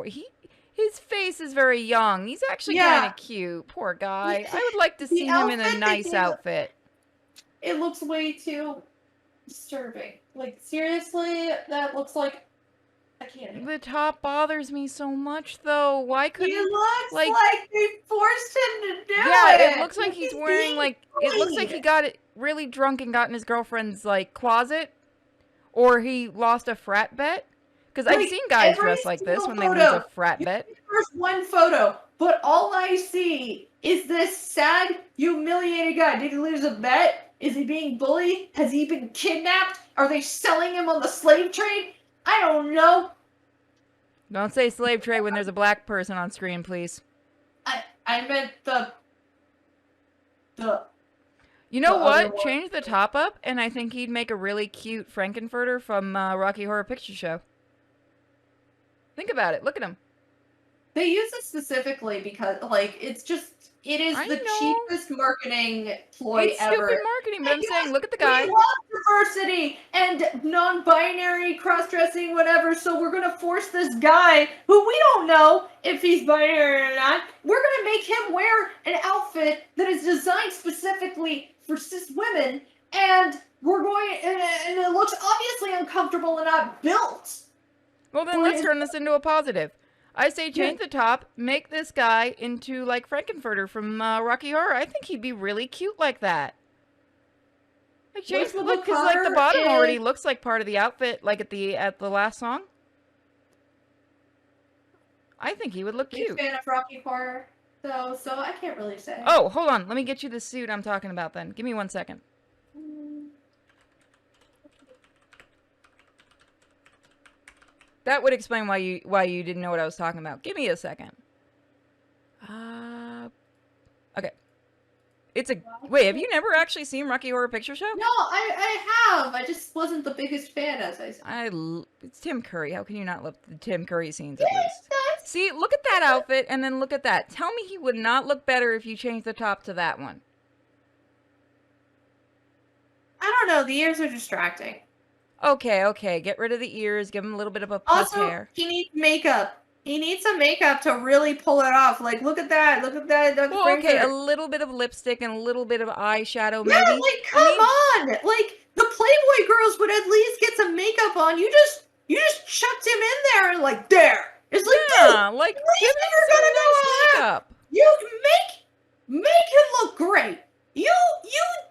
his face is very young. He's actually kind of cute. Poor guy. I would like to see him in a nice outfit. It looks way too disturbing. Like, seriously, that looks like I can't. The top bothers me so much, though. Why couldn't he looks like they forced him to do it? Yeah, it looks like he's wearing it looks like he got really drunk and got in his girlfriend's closet, or he lost a frat bet. Because I've seen guys dress like this when they lose a frat bet. There's one photo, but all I see is this sad, humiliated guy. Did he lose a bet? Is he being bullied? Has he been kidnapped? Are they selling him on the slave trade? I don't know. Don't say slave trade when there's a black person on screen, please. I meant the. You know what? Change the top up, and I think he'd make a really cute Frankenfurter from Rocky Horror Picture Show. Think about it. Look at him. They use it specifically because, it's just It is I the know. cheapest marketing ploy It's ever. stupid marketing, but I'm Yes, saying, look at the we guy. love diversity and non-binary, cross-dressing, whatever. So we're gonna force this guy, who we don't know if he's binary or not. We're gonna make him wear an outfit that is designed specifically for cis women, and and it looks obviously uncomfortable and not built. Well, then let's turn this into a positive. I say change the top, make this guy into like Frankenfurter from Rocky Horror. I think he'd be really cute like that. Like change the look because like the bottom already looks like part of the outfit, like at the last song. I think he would look cute. Big fan of Rocky Horror, so I can't really say. Oh, hold on. Let me get you the suit I'm talking about then. Give me 1 second. That would explain why you didn't know what I was talking about. Give me a second. Okay. Wait, have you never actually seen Rocky Horror Picture Show? No, I have. I just wasn't the biggest fan, as I said. It's Tim Curry. How can you not love the Tim Curry scenes at least? See, look at that outfit and then look at that. Tell me he would not look better if you changed the top to that one. I don't know. The ears are distracting. Okay. Get rid of the ears. Give him a little bit of a puff hair. He needs makeup. He needs some makeup to really pull it off. Like, look at that. Look at that. Well, okay, a little bit of lipstick and a little bit of eyeshadow, maybe. Yeah, like, come on. Like, the Playboy girls would at least get some makeup on. You just chucked him in there and like, there. It's like, yeah, dude, like, give him some nice makeup. You make him look great. You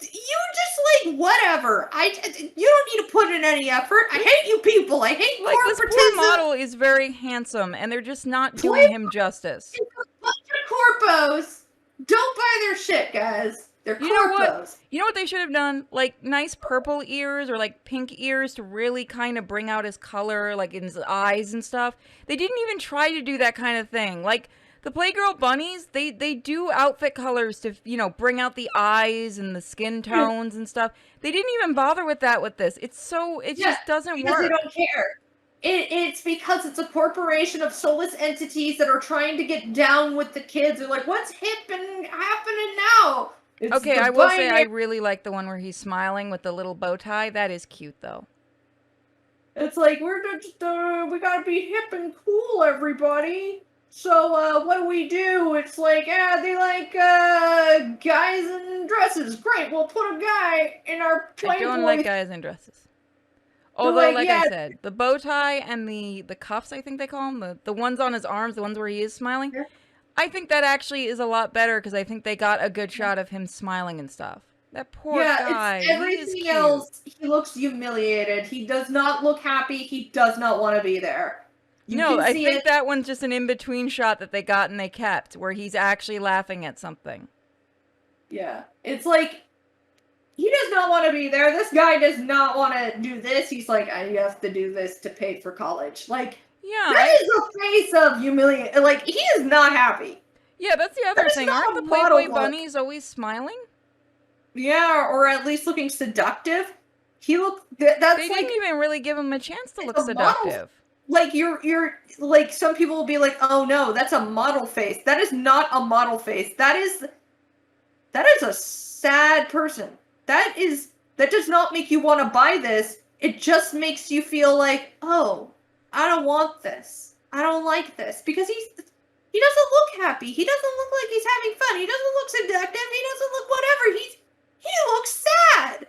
just like whatever. You don't need to put in any effort. I hate you people. I hate like this corporatism. poor model is very handsome, and they're just not doing him justice. A bunch of corpos. Don't buy their shit, guys. They're corpos. You know what they should have done? Like nice purple ears or like pink ears to really kind of bring out his color, like in his eyes and stuff. They didn't even try to do that kind of thing. Like the Playgirl bunnies, they do outfit colors to, you know, bring out the eyes and the skin tones and stuff. They didn't even bother with that with this. It just doesn't work. They don't care. It's because it's a corporation of soulless entities that are trying to get down with the kids. They're like, what's hip and happening now? It's okay, I will say I really like the one where he's smiling with the little bow tie. That is cute, though. It's like, we gotta be hip and cool, everybody. So, what do? It's like, they like, guys in dresses. Great, we'll put a guy in our Playboy. I don't like guys in dresses. Although, like I said, the bow tie and the cuffs, I think they call them, the ones on his arms, the ones where he is smiling, I think that actually is a lot better because I think they got a good shot of him smiling and stuff. That poor guy. It's everything else. He looks humiliated. He does not look happy. He does not want to be there. I think that one's just an in-between shot that they got and they kept, where he's actually laughing at something. Yeah. It's like, he does not want to be there. This guy does not want to do this. He's like, I have to do this to pay for college. Like, yeah, that is the face of humiliation. Like, he is not happy. Yeah, that's the other thing. Aren't the Playboy bunnies always smiling? Yeah, or at least looking seductive. They didn't even really give him a chance to look seductive. Like, you're like, some people will be like, oh no, that's a model face. That is not a model face. That is a sad person. That does not make you want to buy this. It just makes you feel like, oh, I don't want this. I don't like this. Because he doesn't look happy. He doesn't look like he's having fun. He doesn't look seductive. He doesn't look whatever. He looks sad.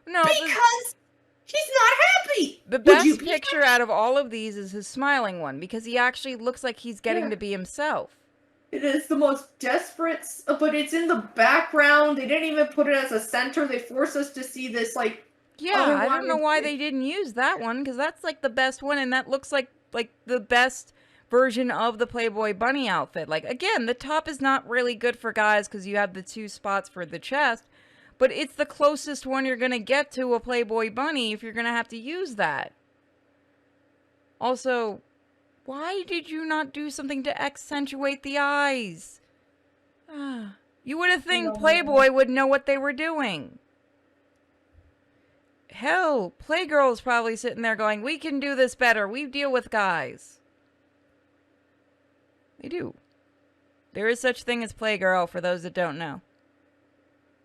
No, because he's not happy. The best picture out of all of these is his smiling one, because he actually looks like he's getting to be himself. It is the most desperate, but it's in the background. They didn't even put it as a center. They force us to see this, like... Yeah, I don't know why they didn't use that one, because that's, like, the best one, and that looks like the best version of the Playboy bunny outfit. Like, again, the top is not really good for guys, because you have the 2 spots for the chest, but it's the closest one you're going to get to a Playboy bunny if you're going to have to use that. Also, why did you not do something to accentuate the eyes? You would have think Playboy would know what they were doing. Hell, Playgirl's probably sitting there going, we can do this better. We deal with guys. They do. There is such thing as Playgirl for those that don't know.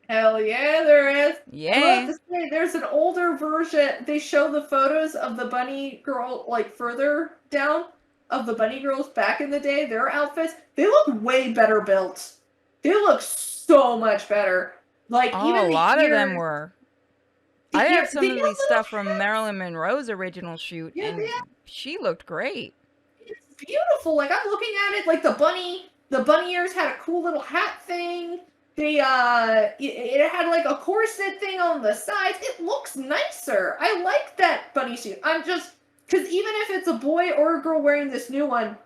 Hell yeah, there is. Yeah. I have to say, there's an older version. They show the photos of the bunny girl, like further down, of the bunny girls back in the day. Their outfits, they look way better built. They look so much better. Like even a lot of them ears- were. the I ear- have some they of got these stuff little from Marilyn Monroe's original shoot, Yeah, and they have- she looked great. It's beautiful. Like I'm looking at it, like the bunny ears had a cool little hat thing. It had like a corset thing on the sides. It looks nicer. I like that bunny suit. I'm just because even if it's a boy or a girl wearing this new one,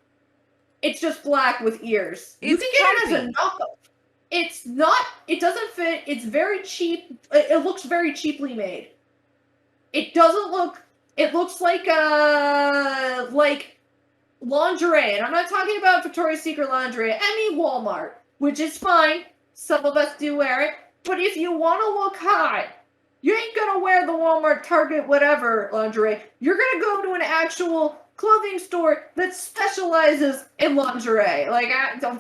it's just black with ears. You It's can get it as a comfy. knockoff. It's not. It doesn't fit. It's very cheap. It looks very cheaply made. It doesn't look. It looks like lingerie, and I'm not talking about Victoria's Secret lingerie. I mean Walmart, which is fine. Some of us do wear it, but if you want to look hot, you ain't gonna wear the Walmart, Target, whatever lingerie. You're gonna go to an actual clothing store that specializes in lingerie, like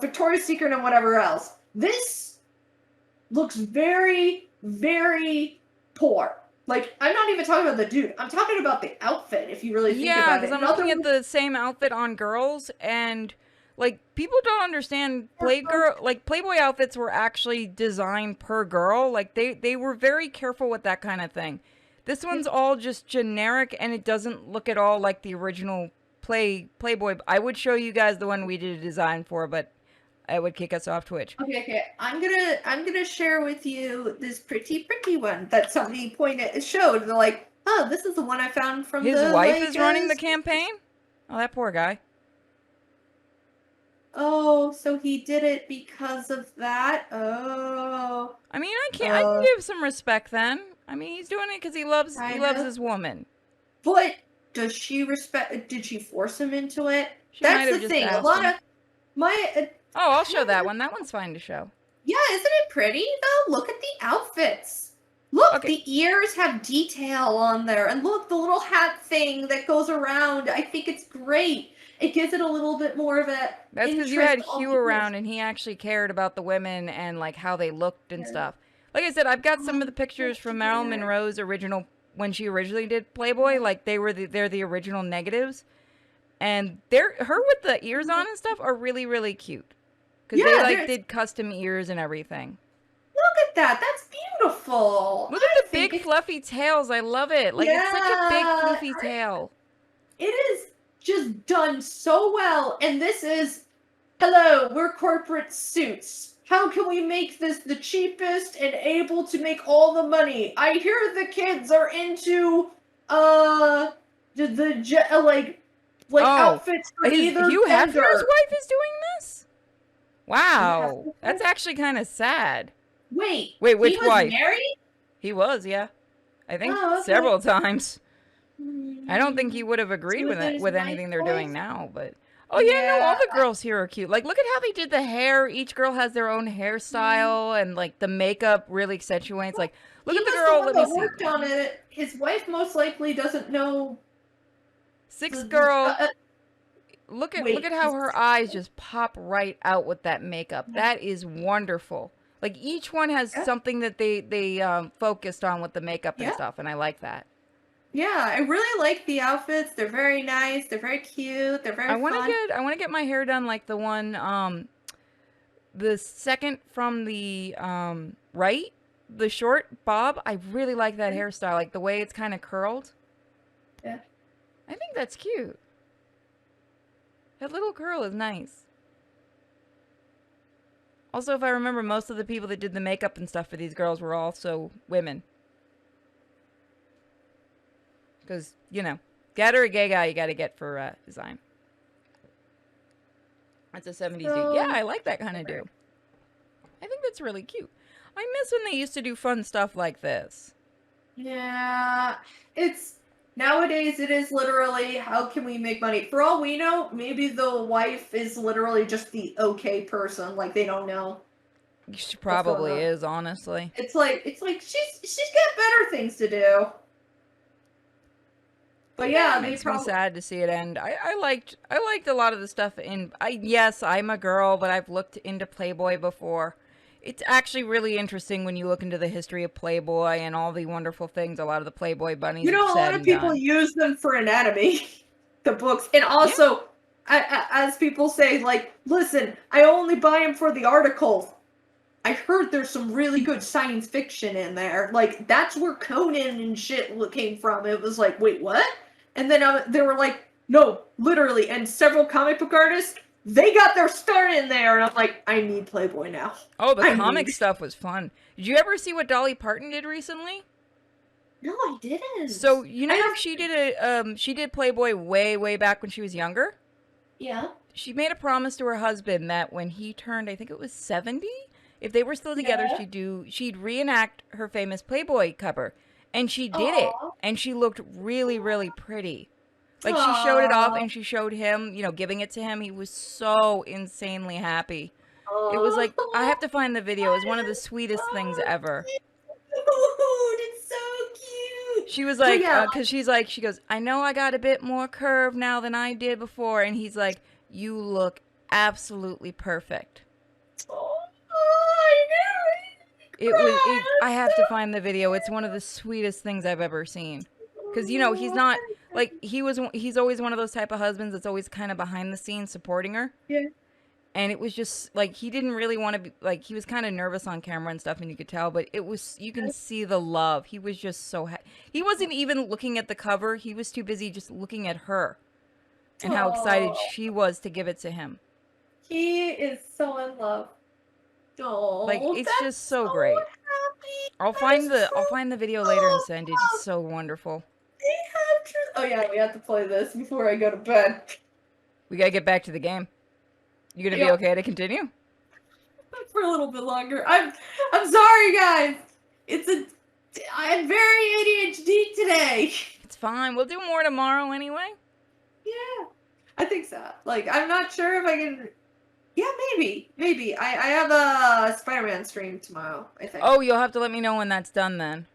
Victoria's Secret and whatever else. This looks very, very poor. Like, I'm not even talking about the dude. I'm talking about the outfit, if you really think Yeah, about it. because I'm In other looking at words- the same outfit on girls, and like people don't understand Playboy outfits were actually designed per girl. Like they were very careful with that kind of thing. This one's all just generic, and it doesn't look at all like the original Playboy. I would show you guys the one we did a design for, but it would kick us off Twitch. Okay. I'm gonna share with you this pretty one that somebody showed. They're like, oh, this is the one I found from His the wife is running the campaign? Oh, that poor guy. Oh, so he did it because of that? Oh. I mean, I can give some respect then. I mean, he's doing it because he loves his woman. But does she respect? Did she force him into it? She might That's have the just thing. A asked lot him. of my Oh, I'll show that one. That one's fine to show. yeah, isn't it pretty though? Look at the outfits. Look, Okay. the ears have detail on there, and look, the little hat thing that goes around. I think it's great. It gives it a little bit more of a. That's because you had interest on Hugh people's- around, and he actually cared about the women and like how they looked and stuff. Like I said, I've got some of the pictures from Marilyn Monroe's original when she originally did Playboy. Like they're the original negatives, and her with the ears on and stuff are really really cute because Yeah, they there's- did custom ears and everything. Look at that. That's beautiful. Look at I the think big fluffy tails. I love it. Like it's such a big Yeah, fluffy tail. It is just done so well. And this is, hello, we're corporate suits. How can we make this the cheapest and able to make all the money? I hear the kids are into outfits for either Hugh Hefner's gender. wife is doing this? Wow, that's actually kind of sad. Wait, Wait, which he was wife? married? He was, yeah. I think Oh, okay. several times. I don't think he would have agreed So with is it his with wife anything they're wife? doing now, but oh yeah, no, all the Yeah. girls here are cute. Like look at how they did the hair. Each girl has their own hairstyle and like the makeup really accentuates. Like look He at the was girl, one let me that see. worked on it. His wife most likely doesn't know. Sixth girl, Wait, look at how her eyes just pop right out with that makeup. Yeah. That is wonderful. Like each one has Yeah. something that they focused on with the makeup and Yeah. stuff, and I like that. Yeah, I really like the outfits. They're very nice. They're very cute. They're very I want fun. to get my hair done like the one the second from the right, the short bob. I really like that hairstyle, like the way it's kind of curled. Yeah. I think that's cute. That little curl is nice. Also, if I remember, most of the people that did the makeup and stuff for these girls were also women. Because, you know, get her a gay guy you got to get for design. That's a 70s dude. Yeah, I like that kind of dude. I think that's really cute. I miss when they used to do fun stuff like this. Yeah, it's nowadays it is literally how can we make money? For all we know, maybe the wife is literally just the okay person, like they don't know. She probably on? is, honestly. It's like she's got better things to do. But yeah, it makes me sad to see it end. I liked a lot of the stuff in. Yes, I'm a girl, but I've looked into Playboy before. It's actually really interesting when you look into the history of Playboy and all the wonderful things a lot of the Playboy bunnies have a said lot of people use them for anatomy, the books, and also, as people say, like, listen, I only buy them for the articles. I heard there's some really good science fiction in there. Like, that's where Conan and shit came from. It was like, wait, what? And then they were like, no, literally. And several comic book artists, they got their start in there. And I'm like, I need Playboy now. Oh, the comic stuff was fun. Did you ever see what Dolly Parton did recently? No, I didn't. So, you know, she did Playboy way back when she was younger. Yeah. She made a promise to her husband that when he turned, I think it was 70, if they were still together, she'd reenact her famous Playboy cover. And she did it. And she looked really pretty. Like, she showed it off and she showed him, you know, giving it to him. He was so insanely happy. It was like, I have to find the video. It was one of the sweetest things ever. It's so cute. She was like, because she goes, I know I got a bit more curve now than I did before. And he's like, you look absolutely perfect. I have to find the video. It's one of the sweetest things I've ever seen. Because, you know, he's not, like, he's always one of those type of husbands that's always kind of behind the scenes supporting her. Yeah. And it was just, like, he didn't really want to be, like, he was kind of nervous on camera and stuff, and you could tell, but it was, you can see the love. He was just so he wasn't even looking at the cover. He was too busy just looking at her and how excited she was to give it to him. He is so in love. Oh, like, it's just so great. Happy. I'll find the video later and send it. It's so wonderful. Oh yeah, we have to play this before I go to bed. We gotta get back to the game. You gonna be okay to continue? For a little bit longer. I'm sorry, guys. I'm very ADHD today. It's fine. We'll do more tomorrow anyway. Yeah, I think so. Like, I'm not sure if I can. Yeah, maybe. I have a Spider-Man stream tomorrow, I think. Oh, you'll have to let me know when that's done then.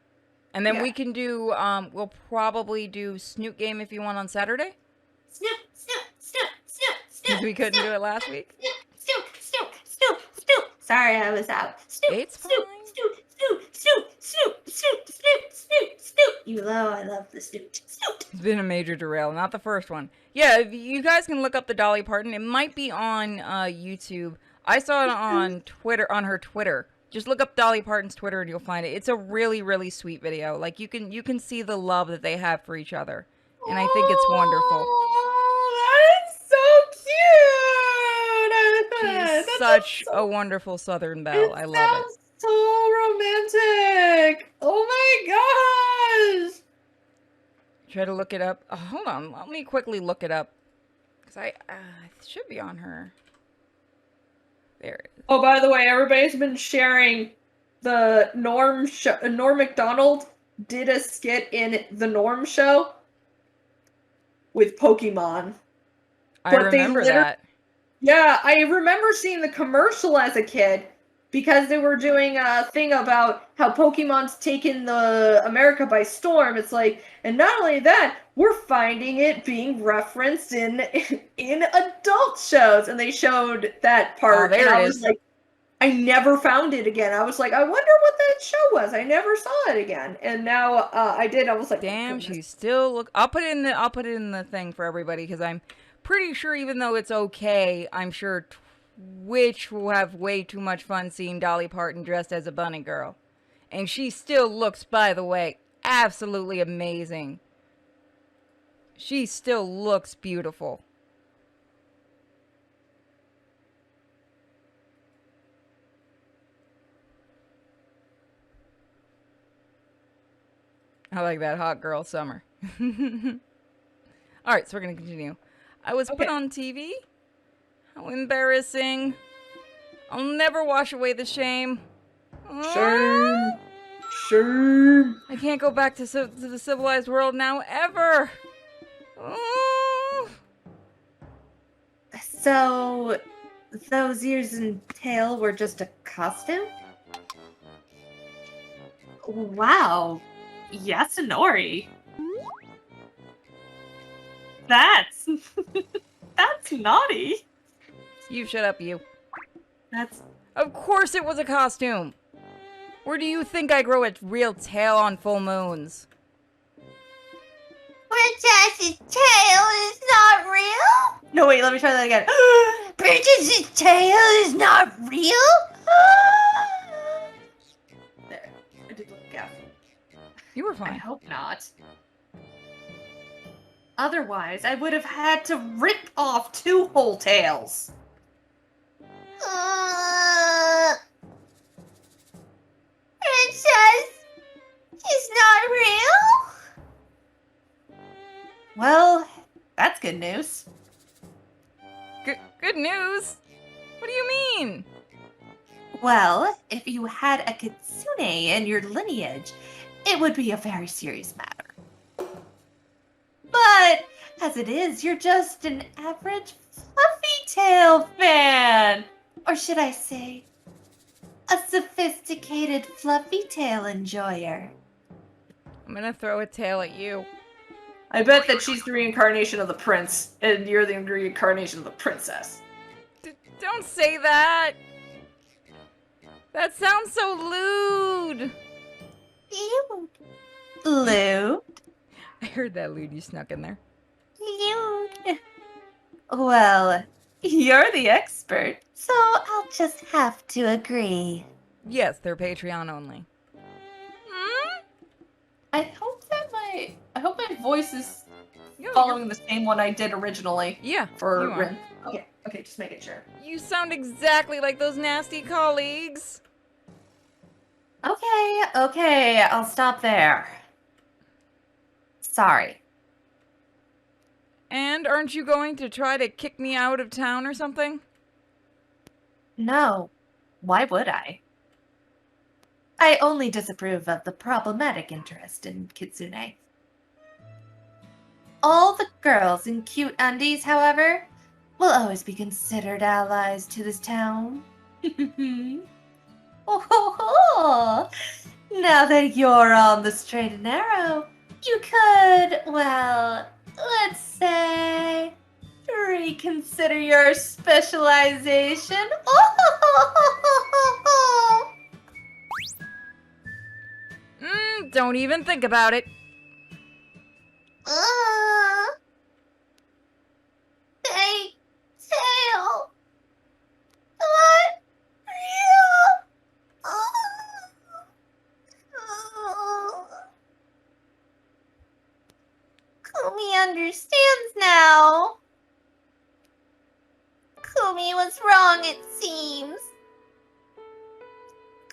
And then we can do, we'll probably do Snoot Game if you want on Saturday. Snoot. We couldn't do it last week. Snoot. Sorry, I was out. Snoot. It's fine. Snoot. You know I love the snoot. Snoot. It's been a major derail, not the first one. Yeah, you guys can look up the Dolly Parton. It might be on YouTube. I saw it on Twitter, on her Twitter. Just look up Dolly Parton's Twitter and you'll find it. It's a really sweet video. Like, you can see the love that they have for each other. And I think it's wonderful. She's such a wonderful Southern belle. I love it. So romantic. Oh my gosh. Try to look it up. Oh, hold on. Let me quickly look it up. Because it should be on her. There it is. Oh, by the way, everybody's been sharing the Norm Macdonald did a skit in the Norm show with Pokemon. I remember that. Yeah, I remember seeing the commercial as a kid because they were doing a thing about how Pokemon's taken the America by storm. It's like, and not only that, we're finding it being referenced in adult shows, and they showed that part. Oh, there and I it was is. like, I never found it again. I was like, I wonder what that show was. I never saw it again, and now I did. I was like, damn, she's still look. I'll put it in the thing for everybody because I'm pretty sure, even though it's okay, I'm sure Twitch will have way too much fun seeing Dolly Parton dressed as a bunny girl, and she still looks, by the way, absolutely amazing. She still looks beautiful. I like that hot girl summer. Alright, so we're going to continue. I was put on TV. How embarrassing. I'll never wash away the shame. Shame. I can't go back to the civilized world now, ever. So, those ears and tail were just a costume? Wow. Yasunori. That's that's naughty. You shut up, you. That's Of course it was a costume. Where do you think I grow a real tail on full moons? Princess's tail is not real? no. Wait, let me try that again. Princess's tail is not real? There, I did look gaff. You were I fine. hope not. Otherwise, I would have had to rip off 2 whole tails. Princess is not real? Well, that's good news. Good news. What do you mean? Well, if you had a kitsune in your lineage, it would be a very serious matter. But as it is, you're just an average fluffy tail fan. Or should I say, a sophisticated fluffy tail enjoyer. I'm gonna throw a tail at you. I bet that she's the reincarnation of the prince, and you're the reincarnation of the princess. Don't say that. That sounds so lewd. Lewd. Lou? I heard that lewd you snuck in there. Lewd. Well, you're the expert, so I'll just have to agree. Yes, they're Patreon only. Hmm? I hope my voice is Yo, following the same one I did originally Yeah, for you are. Rin. Okay, just making sure. You sound exactly like those nasty colleagues. Okay, I'll stop there. Sorry. And aren't you going to try to kick me out of town or something? No, why would I? I only disapprove of the problematic interest in kitsune. All the girls in cute undies, however, will always be considered allies to this town. Oh, now that you're on the straight and narrow, you could, well, let's say, reconsider your specialization. Don't even think about it. They tail. What? Real? Kumi understands now. Kumi was wrong, it seems.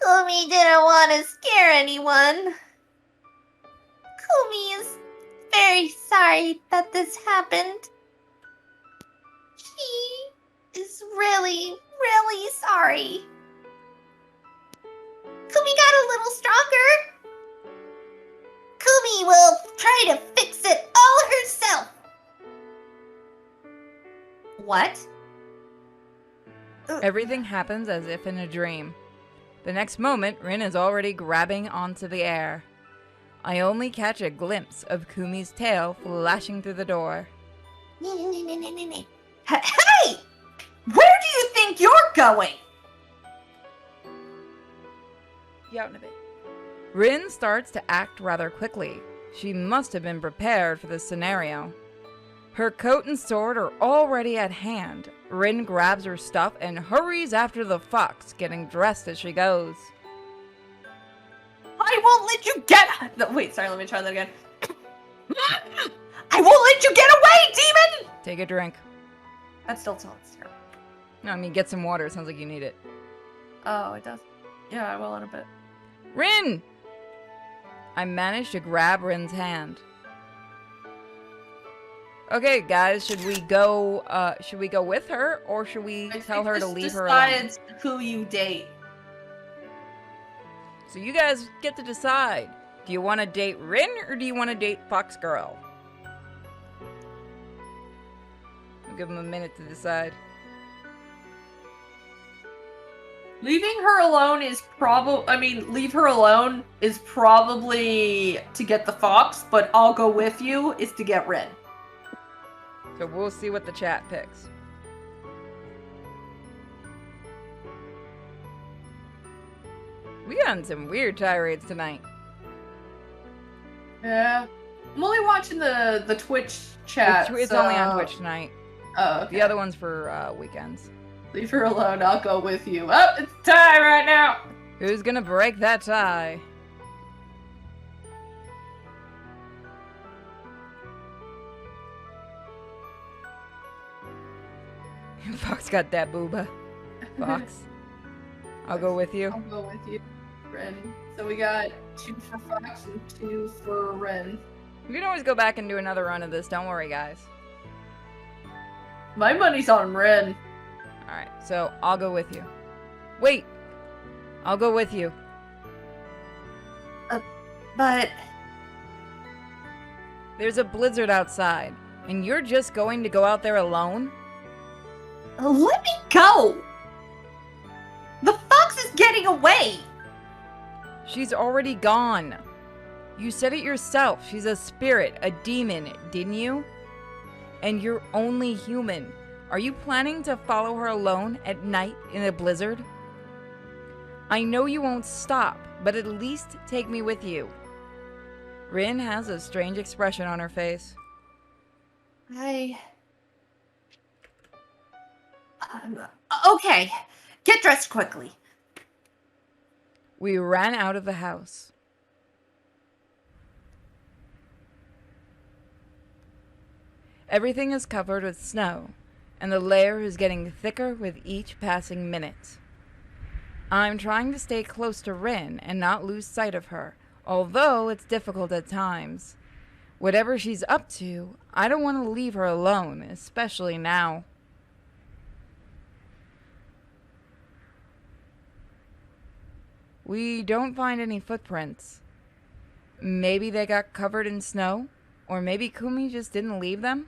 Kumi didn't want to scare anyone. Kumi is very sorry that this happened. She is really, really sorry. Kumi got a little stronger. Kumi will try to fix it all herself. What? Everything happens as if in a dream. The next moment, Rin is already grabbing onto the air. I only catch a glimpse of Kumi's tail flashing through the door. Hey! Where do you think you're going? You out in a bit. Rin starts to act rather quickly. She must have been prepared for this scenario. Her coat and sword are already at hand. Rin grabs her stuff and hurries after the fox, getting dressed as she goes. I won't let you get... Wait, sorry, let me try that again. I won't let you get away, demon! Take a drink. That still sounds terrible. No, I mean, get some water. It sounds like you need it. Oh, it does. Yeah, I will in a bit. Rin! I managed to grab Rin's hand. Okay, guys, should we go with her, or should we tell her to leave her alone? Decides who you date. So you guys get to decide. Do you want to date Rin, or do you want to date Fox Girl? I'll give them a minute to decide. Leaving her alone is leave her alone is probably to get the fox, but I'll go with you is to get Rin. So we'll see what the chat picks. We got on some weird tirades tonight. Yeah. I'm only watching the Twitch chat. It's only on Twitch tonight. Oh, okay. The other one's for weekends. Leave her alone. I'll go with you. Oh, it's time right now. Who's gonna break that tie? Fox got that booba. Fox. I'll go with you. I'll go with you, Ren. So we got 2 for Fox and 2 for Ren. We can always go back and do another run of this. Don't worry, guys. My money's on Ren. Alright, so I'll go with you. Wait! I'll go with you. But There's a blizzard outside, and you're just going to go out there alone? let me go. The fox is getting away. She's already gone. You said it yourself. She's a spirit, a demon, didn't you? And you're only human. Are you planning to follow her alone at night in a blizzard? I know you won't stop, but at least take me with you. Rin has a strange expression on her face. Okay, get dressed quickly. We ran out of the house. Everything is covered with snow, and the layer is getting thicker with each passing minute. I'm trying to stay close to Rin and not lose sight of her, although it's difficult at times. Whatever she's up to, I don't want to leave her alone, especially now. We don't find any footprints. Maybe they got covered in snow, or maybe Kumi just didn't leave them.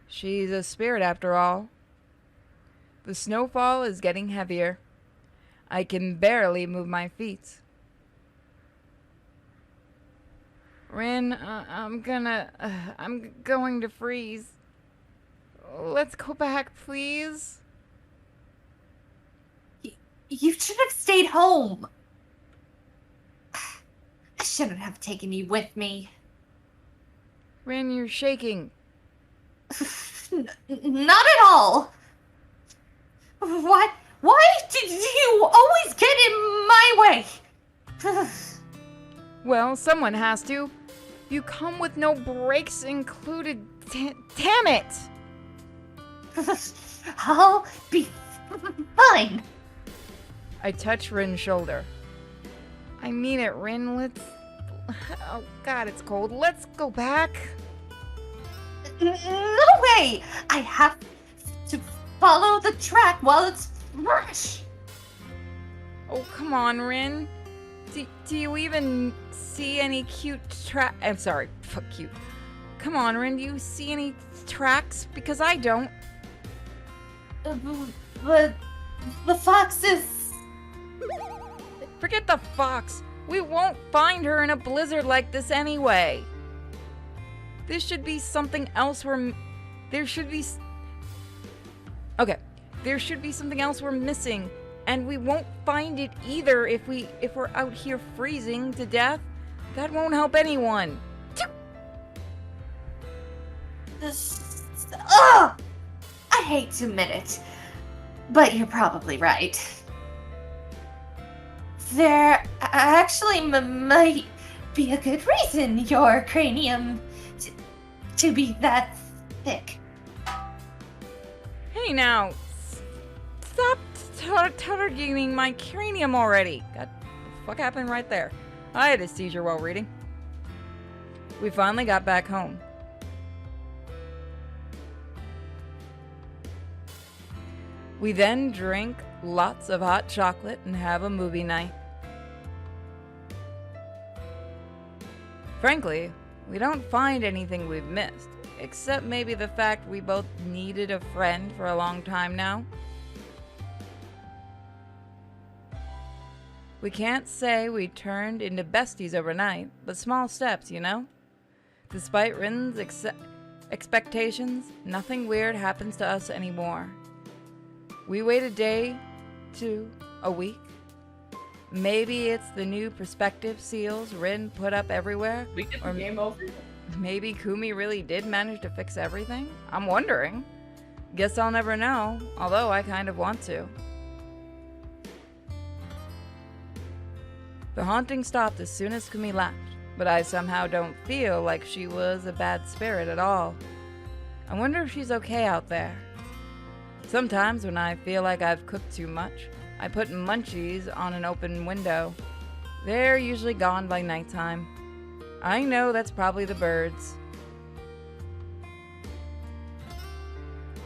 She's a spirit after all. The snowfall is getting heavier. I can barely move my feet. Rin, I'm going to freeze. Let's go back, please. You should have stayed home. I shouldn't have taken you with me. Rin, you're shaking. Not at all. What? Why did you always get in my way? Well, someone has to. You come with no brakes included. Damn it! I'll be fine. I touch Rin's shoulder. I mean it, Rin. Let's... Oh, God, it's cold. Let's go back. No way! I have to follow the track while it's fresh. Oh, come on, Rin. Do you even see any cute I'm sorry, fuck cute. Come on, Rin, do you see any tracks? Because I don't. But the fox is... Forget the fox. We won't find her in a blizzard like this anyway. This should be something else there should be something else we're missing, and we won't find it either if we're out here freezing to death. That won't help anyone. Ugh! I hate to admit it, but you're probably right. There actually might be a good reason your cranium to be that thick. Hey now, stop targeting my cranium already. God, the fuck happened right there? I had a seizure while reading. We finally got back home. We then drink lots of hot chocolate and have a movie night. Frankly, we don't find anything we've missed, except maybe the fact we both needed a friend for a long time now. We can't say we turned into besties overnight, but small steps, you know? Despite Rin's expectations, nothing weird happens to us anymore. We wait a day, 2, a week. Maybe it's the new perspective seals Rin put up everywhere. We get the Or game over. maybe Kumi really did manage to fix everything. I'm wondering. Guess I'll never know, although I kind of want to. The haunting stopped as soon as Kumi left, but I somehow don't feel like she was a bad spirit at all. I wonder if she's okay out there. Sometimes when I feel like I've cooked too much, I put munchies on an open window. They're usually gone by nighttime. I know that's probably the birds.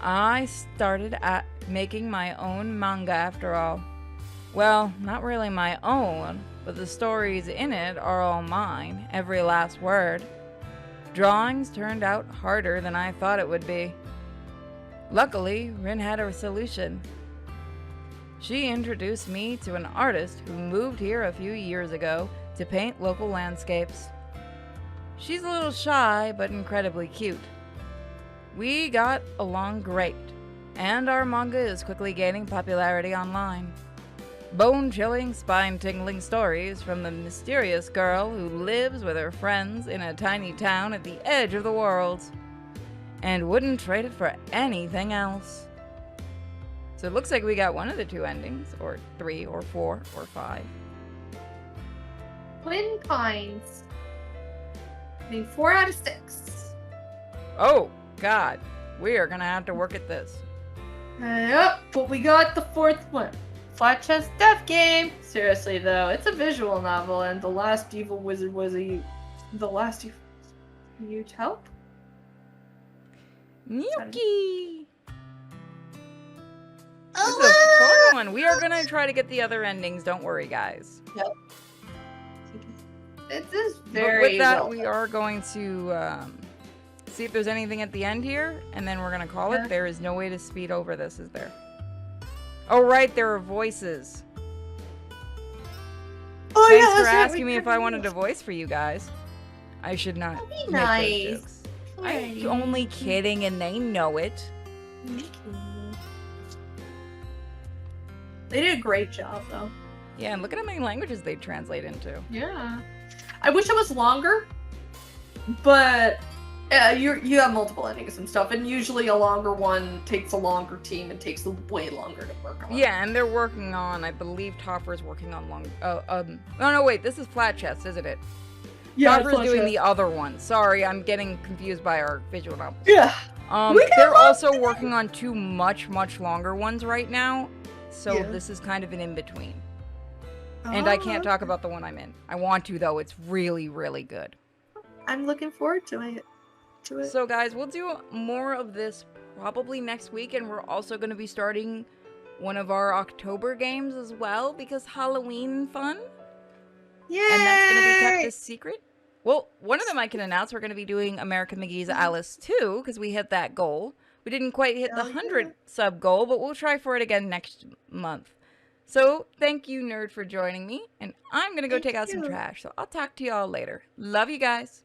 I started at making my own manga after all. Well, not really my own, but the stories in it are all mine, every last word. Drawings turned out harder than I thought it would be. Luckily, Rin had a solution. She introduced me to an artist who moved here a few years ago to paint local landscapes. She's a little shy, but incredibly cute. We got along great, and our manga is quickly gaining popularity online. Bone-chilling, spine-tingling stories from the mysterious girl who lives with her friends in a tiny town at the edge of the world, and wouldn't trade it for anything else. So it looks like we got one of the 2 endings, or 3, or 4, or 5. Twin Pines. I mean, 4 out of 6. Oh, God. We are gonna have to work at this. Yep, but we got the 4th one. Flat Chest Death Game. Seriously though, it's a visual novel, and the last evil wizard was the last evil. Need help? Yuki! This Oh, is a fun one. We are gonna try to get the other endings. Don't worry, guys. Yep. It is But very with that, well we done. are going to see if there's anything at the end here, and then we're gonna call Yeah. it. There is no way to speed over this, is there? Oh, right, there are voices. Oh, Thanks yeah, for that's right, asking we me if could I do wanted that. a voice for you guys. I should not That'd be make nice. those jokes. I'm Alrighty. only kidding, and they know it. They did a great job, though. Yeah, and look at how many languages they translate into. Yeah. I wish it was longer, but you have multiple endings and stuff, and usually a longer one takes a longer team and takes way longer to work on. Yeah, and they're working on, I believe Topper's working on no, wait, this is Flat Chest, isn't it? Yeah, Topper's doing the other one. Sorry, I'm getting confused by our visual novels. Yeah. They're also working on 2 much longer ones right now, so Yeah. this is kind of an in-between. And I can't talk about the one I'm in. I want to, though. It's really good. I'm looking forward to it. So, guys, we'll do more of this probably next week, and we're also going to be starting one of our October games as well, because Halloween fun. Yay! And that's going to be kept a secret. Well, one of them I can announce. We're going to be doing American McGee's Alice 2, because we hit that goal. We didn't quite hit the Hell 100 yeah. sub goal, but we'll try for it again next month. So, thank you, Nerd, for joining me, and I'm going to go Thank take out some you. trash, so I'll talk to you all later. Love you guys.